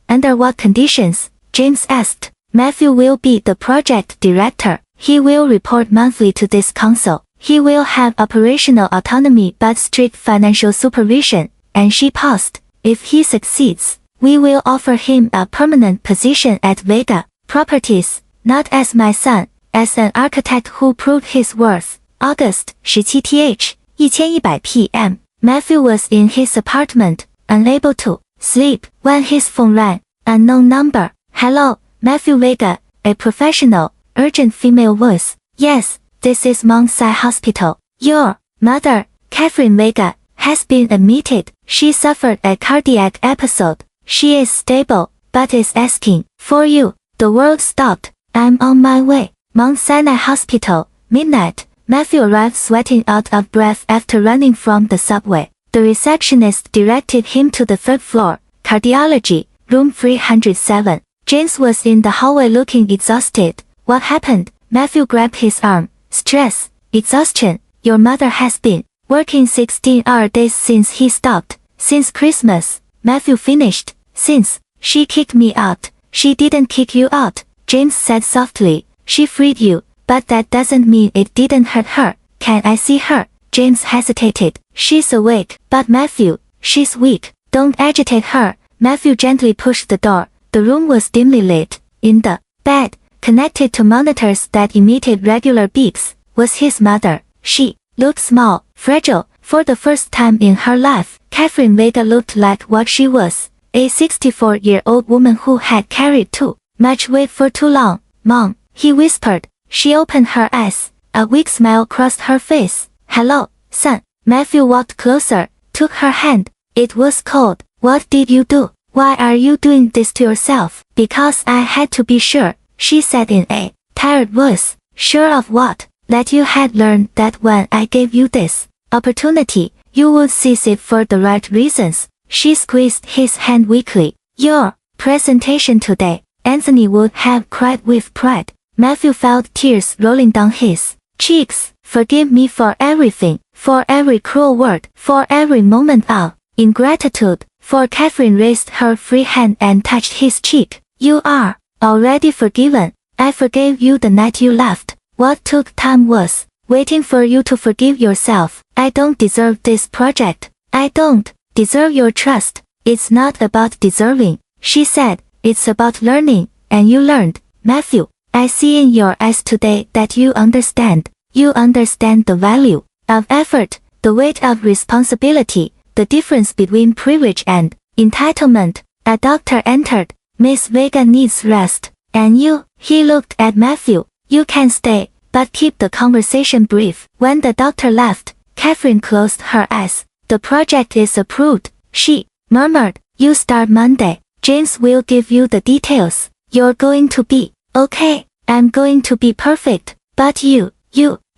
Under what conditions? James asked. Matthew will be the project director. He will report monthly to this council. He will have operational autonomy but strict financial supervision. And she paused. If he succeeds, we will offer him a permanent position at Vega Properties, not as my son, as an architect who proved his worth. August 17th, 1100 p.m. Matthew was in his apartment, unable to sleep, when his phone rang. Unknown number. Hello, Matthew Vega, a professional, urgent female voice. Yes, this is Mount Sinai Hospital. Your mother, Catherine Vega, has been admitted. She suffered a cardiac episode. She is stable, but is asking for you. The world stopped. I'm on my way. Mount Sinai Hospital, midnight. Matthew arrived sweating out of breath after running from the subway. The receptionist directed him to the 3rd floor, cardiology, room 307. James was in the hallway looking exhausted. What happened? Matthew grabbed his arm. Stress, exhaustion. Your mother has been working 16-hour days since he stopped. Since Christmas. Matthew finished. Since she kicked me out. She didn't kick you out, James said softly. She freed you, but that doesn't mean it didn't hurt her. Can I see her? James hesitated. She's awake, but Matthew, she's weak. Don't agitate her. Matthew gently pushed the door. The room was dimly lit. In the bed, connected to monitors that emitted regular beeps, was his mother. She looked small, fragile. For the first time in her life, Catherine Vega looked like what she was, a 64-year-old woman who had carried too much weight for too long. Mom, he whispered. She opened her eyes. A weak smile crossed her face. Hello, son. Matthew walked closer, took her hand. It was cold. What did you do? Why are you doing this to yourself? Because I had to be sure, she said in a tired voice. Sure of what? That you had learned that when I gave you this opportunity, you would seize it for the right reasons. She squeezed his hand weakly. Your presentation today. Anthony would have cried with pride. Matthew felt tears rolling down his cheeks. Forgive me for everything, for every cruel word, for every moment of ingratitude. For Catherine raised her free hand and touched his cheek. You are already forgiven. I forgave you the night you left. What took time was waiting for you to forgive yourself. I don't deserve this project. I don't deserve your trust. It's not about deserving, she said. It's about learning, and you learned. Matthew, I see in your eyes today that you understand. You understand the value of effort, the weight of responsibility, the difference between privilege and entitlement. A doctor entered. Miss Vega needs rest. And you, he looked at Matthew. You can stay, but keep the conversation brief. When the doctor left, Catherine closed her eyes. The project is approved, she murmured. You start Monday. James will give you the details. You're going to be okay. I'm going to be perfect. But you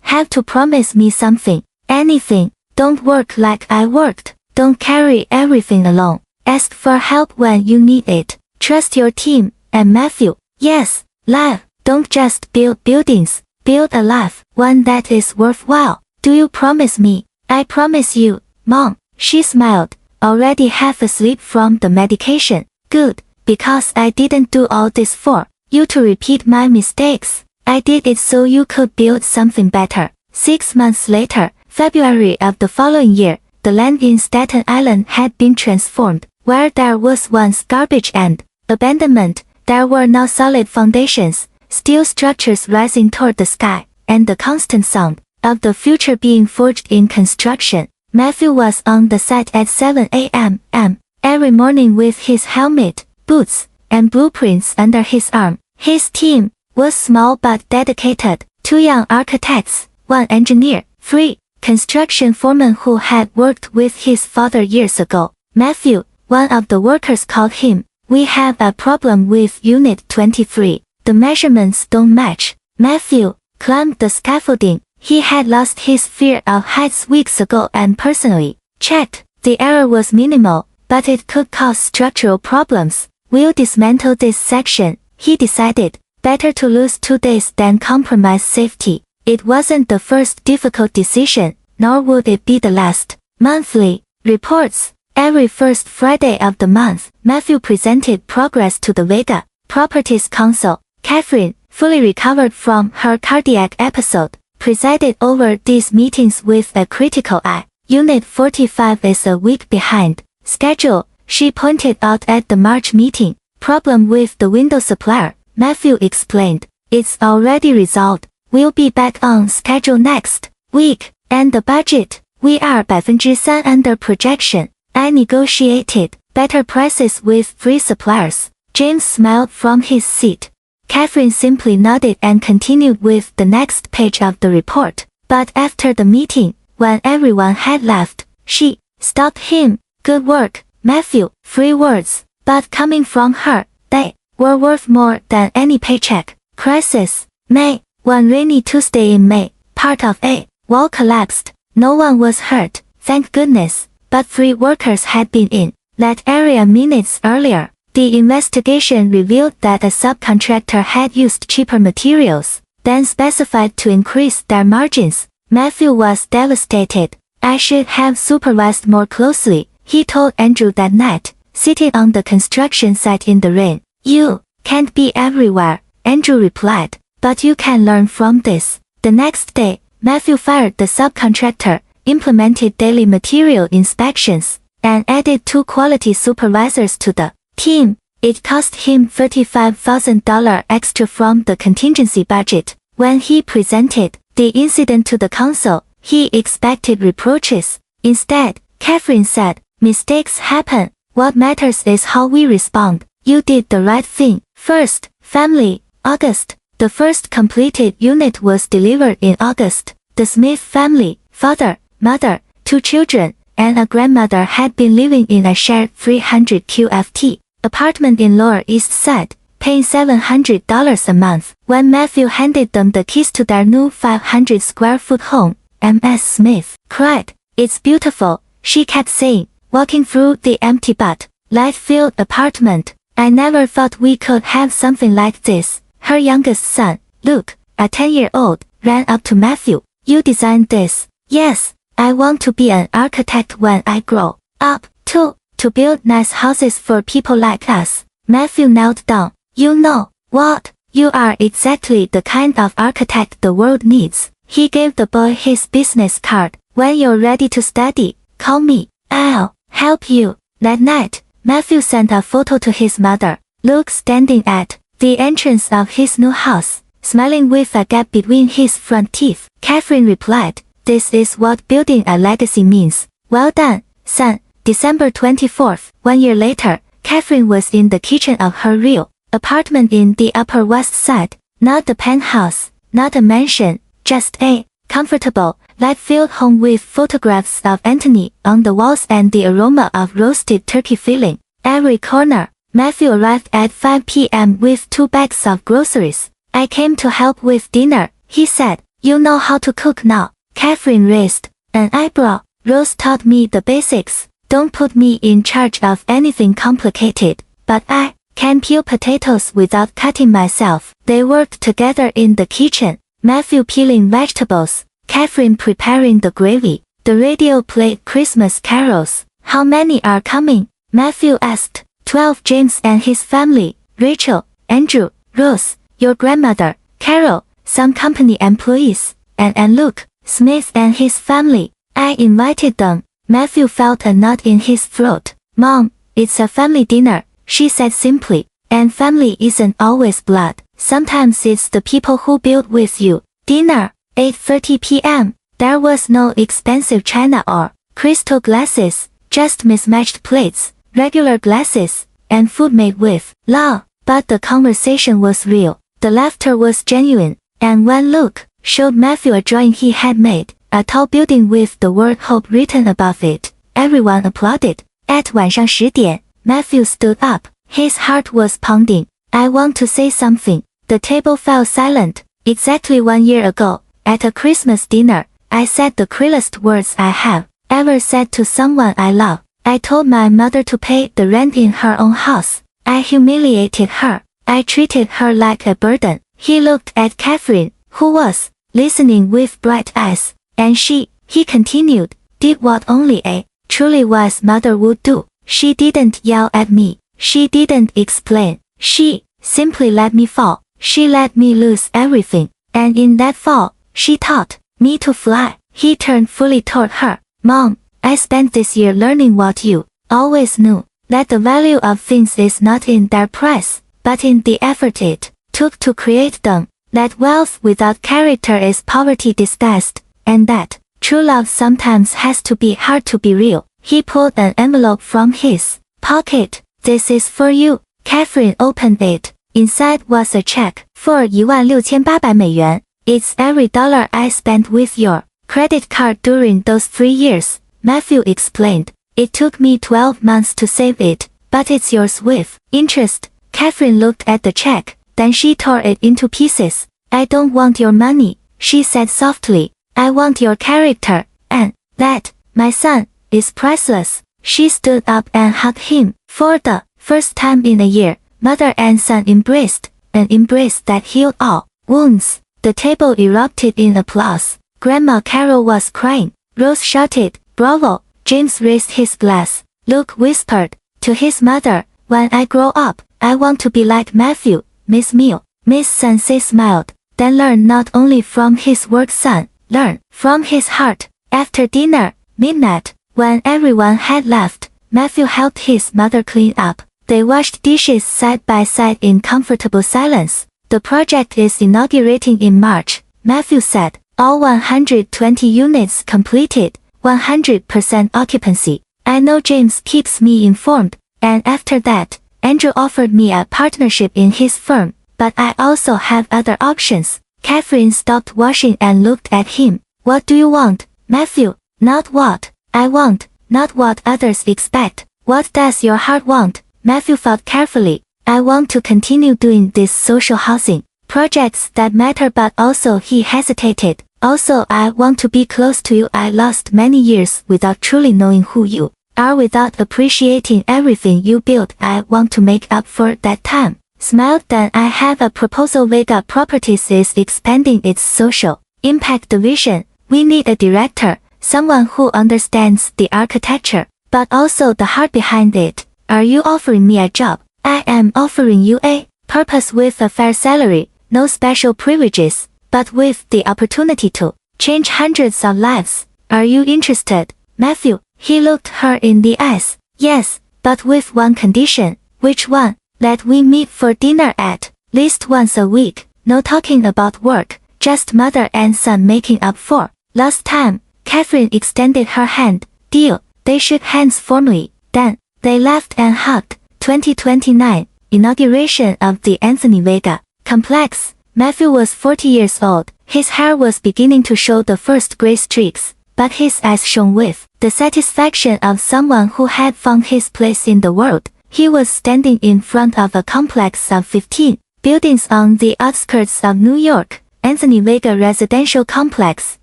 have to promise me something. Anything. Don't work like I worked. Don't carry everything alone. Ask for help when you need it. Trust your team. And Matthew, yes, life. Don't just build buildings. Build a life, one that is worthwhile. Do you promise me? I promise you, Mom. She smiled, already half asleep from the medication. Good, because I didn't do all this for you to repeat my mistakes. I did it so you could build something better. 6 months later, February of the following year, the land in Staten Island had been transformed. Where there was once garbage and abandonment, there were now solid foundations, steel structures rising toward the sky, and the constant sound of the future being forged in construction. Matthew was on the site at 7 a.m. every morning with his helmet, boots, and blueprints under his arm. His team was small but dedicated. 2 young architects, 1 engineer, 3 construction foremen who had worked with his father years ago. Matthew, one of the workers, called him. We have a problem with Unit 23. The measurements don't match. Matthew climbed the scaffolding. He had lost his fear of heights weeks ago and personally checked. The error was minimal, but it could cause structural problems. We'll dismantle this section, he decided. Better to lose 2 days than compromise safety. It wasn't the first difficult decision, nor would it be the last. Monthly reports. Every first Friday of the month, Matthew presented progress to the Vega Properties Council. Catherine, fully recovered from her cardiac episode, presided over these meetings with a critical eye. Unit 45 is a week behind schedule, she pointed out at the March meeting. Problem with the window supplier, Matthew explained. It's already resolved. We'll be back on schedule next week. And the budget, we are 3% under projection. I negotiated better prices with 3 suppliers. James smiled from his seat. Catherine simply nodded and continued with the next page of the report. But after the meeting, when everyone had left, she stopped him. Good work, Matthew. 3 words, but coming from her, they were worth more than any paycheck. Crisis. May. One rainy Tuesday in May, part of a wall collapsed. No one was hurt, thank goodness, but 3 workers had been in that area minutes earlier. The investigation revealed that a subcontractor had used cheaper materials than specified to increase their margins. Matthew was devastated. I should have supervised more closely, he told Andrew that night, sitting on the construction site in the rain. You can't be everywhere, Andrew replied, but you can learn from this. The next day, Matthew fired the subcontractor, implemented daily material inspections, and added 2 quality supervisors to the team. It cost him $35,000 extra from the contingency budget. When he presented the incident to the council, he expected reproaches. Instead, Catherine said, mistakes happen. What matters is how we respond. You did the right thing. First, family. August. The first completed unit was delivered in August. The Smith family, father, mother, 2 children, and a grandmother had been living in a shared 300 QFT apartment in Lower East Side, paying $700 a month. When Matthew handed them the keys to their new 500 square foot home, Ms. Smith cried. It's beautiful, she kept saying, walking through the empty but light-filled apartment. I never thought we could have something like this. Her youngest son, Luke, a 10-year-old, ran up to Matthew. You designed this? Yes, I want to be an architect when I grow up, too, to build nice houses for people like us. Matthew knelt down. You know what? You are exactly the kind of architect the world needs. He gave the boy his business card. When you're ready to study, call me. I'll help you. That night, Matthew sent a photo to his mother. Luke standing at the entrance of his new house, smiling with a gap between his front teeth. Catherine replied, this is what building a legacy means. Well done, son. December 24th, 1 year later, Catherine was in the kitchen of her real apartment in the Upper West Side. Not the penthouse, not a mansion, just a comfortable, light-filled home with photographs of Anthony on the walls and the aroma of roasted turkey filling every corner. Matthew arrived at 5 p.m. with 2 bags of groceries. I came to help with dinner, he said. You know how to cook now? Catherine raised an eyebrow. Rose taught me the basics. Don't put me in charge of anything complicated, but I can peel potatoes without cutting myself. They worked together in the kitchen. Matthew peeling vegetables, Catherine preparing the gravy. The radio played Christmas carols. How many are coming? Matthew asked. 12. James and his family, Rachel, Andrew, Rose, your grandmother, Carol, some company employees, and Luke, Smith and his family. I invited them. Matthew felt a knot in his throat. Mom, it's a family dinner, she said simply. And family isn't always blood. Sometimes it's the people who build with you. Dinner, 8:30 p.m. There was no expensive china or crystal glasses, just mismatched plates, regular glasses, and food made with love. But the conversation was real. The laughter was genuine. And when Luke showed Matthew a drawing he had made, a tall building with the word hope written above it, everyone applauded. At 晚上10点, Matthew stood up. His heart was pounding. I want to say something. The table fell silent. Exactly 1 year ago, at a Christmas dinner, I said the cruelest words I have ever said to someone I love. I told my mother to pay the rent in her own house. I humiliated her. I treated her like a burden. He looked at Catherine, who was listening with bright eyes, and he continued, did what only a truly wise mother would do. She didn't yell at me. She didn't explain. She simply let me fall. She let me lose everything. And in that fall, she taught me to fly. He turned fully toward her. Mom, I spent this year learning what you always knew, that the value of things is not in their price, but in the effort it took to create them, that wealth without character is poverty disguised, and that true love sometimes has to be hard to be real. He pulled an envelope from his pocket. This is for you. Catherine opened it. Inside was a check for $16,800. It's every dollar I spent with your credit card during those 3 years, Matthew explained. It took me 12 months to save it, but it's yours with interest. Catherine looked at the check, then she tore it into pieces. I don't want your money, she said softly. I want your character, and that, my son, is priceless. She stood up and hugged him. For the first time in a year, mother and son embraced, an embrace that healed all wounds. The table erupted in applause. Grandma Carol was crying. Rose shouted, bravo. James raised his glass. Luke whispered to his mother, when I grow up, I want to be like Matthew. Miss Mill. Miss Sensei smiled. Then learn not only from his work, son, learn from his heart. After dinner, midnight, when everyone had left, Matthew helped his mother clean up. They washed dishes side by side in comfortable silence. The project is inaugurating in March, Matthew said. All 120 units completed, 100% occupancy. I know James keeps me informed, and after that, Andrew offered me a partnership in his firm, but I also have other options. Catherine stopped washing and looked at him. What do you want, Matthew? Not what I want, not what others expect. What does your heart want? Matthew thought carefully. I want to continue doing these social housing projects that matter, but also he hesitated. Also, I want to be close to you. I lost many years without truly knowing who you are without appreciating everything you built. I want to make up for that time. Smiled. Then I have a proposal. Vega Properties is expanding its social impact division. We need a director, someone who understands the architecture, but also the heart behind it. Are you offering me a job? I am offering you a purpose with a fair salary, no special privileges, but with the opportunity to change hundreds of lives. Are you interested, Matthew? He looked her in the eyes. Yes, but with one condition. Which one? That we meet for dinner at least once a week. No talking about work, just mother and son making up for lost time. Catherine extended her hand. Deal. They shook hands formally. Then, they laughed and hugged. 2029, inauguration of the Anthony Vega complex. Matthew was 40 years old. His hair was beginning to show the first gray streaks, but his eyes shone with the satisfaction of someone who had found his place in the world. He was standing in front of a complex of 15 buildings on the outskirts of New York. Anthony Vega Residential Complex,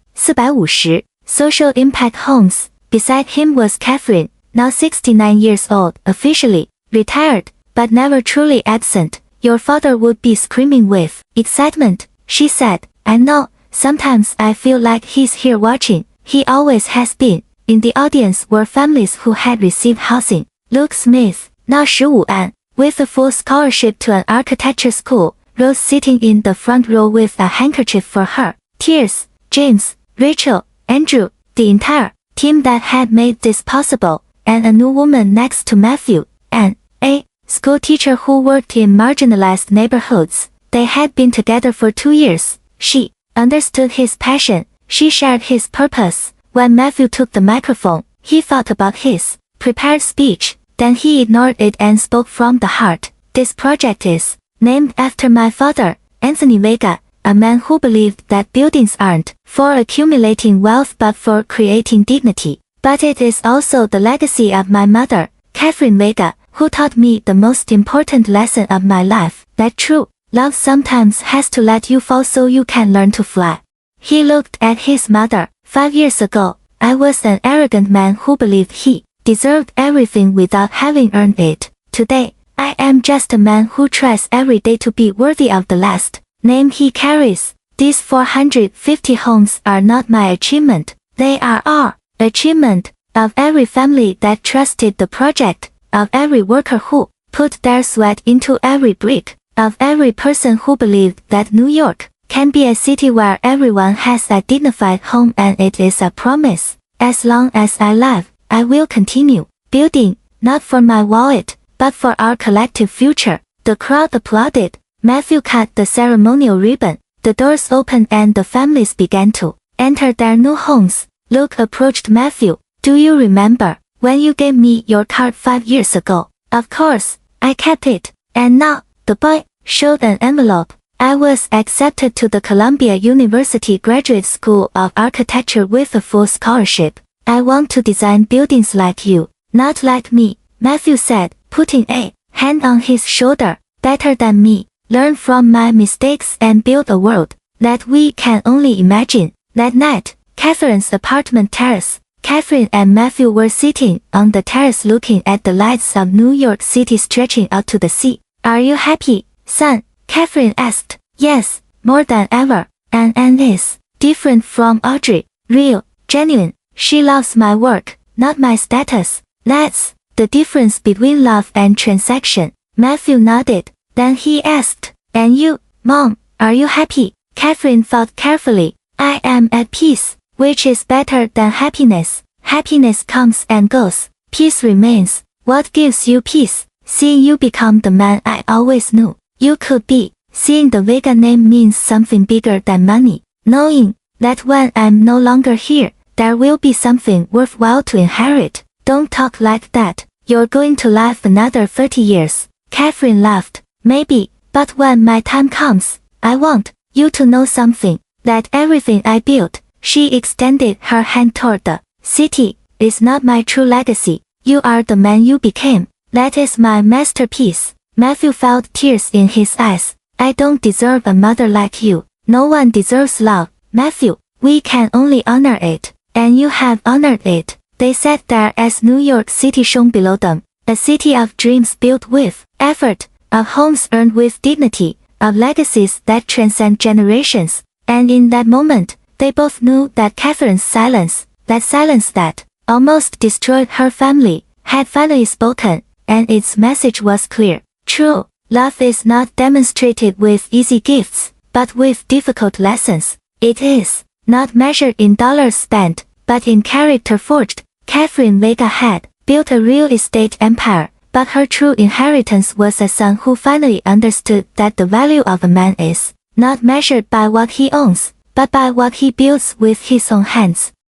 450 social impact homes. Beside him was Catherine, now 69 years old, officially retired, but never truly absent. Your father would be screaming with excitement, she said. I know, sometimes I feel like he's here watching. He always has been. In the audience were families who had received housing. Luke Smith, now 15 安, with a full scholarship to an architecture school, Rose sitting in the front row with a handkerchief for her tears. James, Rachel, Andrew, the entire team that had made this possible, and a new woman next to Matthew, and a school teacher who worked in marginalized neighborhoods. They had been together for 2 years. She understood his passion. She shared his purpose. When Matthew took the microphone, he thought about his prepared speech. Then he ignored it and spoke from the heart. This project is named after my father, Anthony Vega, a man who believed that buildings aren't for accumulating wealth but for creating dignity. But it is also the legacy of my mother, Catherine Vega, who taught me the most important lesson of my life, that true love sometimes has to let you fall so you can learn to fly. He looked at his mother. 5 years ago, I was an arrogant man who believed he deserved everything without having earned it. Today, I am just a man who tries every day to be worthy of the last name he carries. These 450 homes are not my achievement. They are our achievement, of every family that trusted the project, of every worker who put their sweat into every brick, of every person who believed that New York can be a city where everyone has a dignified home, and it is a promise. As long as I live, I will continue building, not for my wallet, but for our collective future. The crowd applauded. Matthew cut the ceremonial ribbon. The doors opened and the families began to enter their new homes. Luke approached Matthew. Do you remember when you gave me your card 5 years ago? Of course, I kept it. And now, the boy showed an envelope. I was accepted to the Columbia University Graduate School of Architecture with a full scholarship. I want to design buildings like you, not like me, Matthew said, putting a hand on his shoulder. Better than me. Learn from my mistakes and build a world that we can only imagine. That night, Catherine's apartment terrace. Catherine and Matthew were sitting on the terrace looking at the lights of New York City stretching out to the sea. Are you happy, son? Catherine asked. Yes, more than ever. And Anne is different from Audrey. Real, genuine. She loves my work, not my status. That's the difference between love and transaction. Matthew nodded. Then he asked, and you, Mom, are you happy? Catherine thought carefully. I am at peace, which is better than happiness. Happiness comes and goes. Peace remains. What gives you peace? Seeing you become the man I always knew you could be. Seeing the Vega name means something bigger than money. Knowing that when I'm no longer here, there will be something worthwhile to inherit. Don't talk like that. You're going to live another 30 years. Catherine laughed. Maybe, but when my time comes, I want you to know something. That everything I built, she extended her hand toward the city, is not my true legacy. You are the man you became. That is my masterpiece. Matthew felt tears in his eyes. I don't deserve a mother like you. No one deserves love, Matthew. We can only honor it, and you have honored it. They sat there as New York City shone below them, a city of dreams built with effort, of homes earned with dignity, of legacies that transcend generations. And in that moment, they both knew that Catherine's silence, that silence that almost destroyed her family, had finally spoken, and its message was clear. True love is not demonstrated with easy gifts, but with difficult lessons. It is not measured in dollars spent, but in character forged. Catherine Vega had built a real estate empire, but her true inheritance was a son who finally understood that the value of a man is not measured by what he owns, but by what he builds with his own hands.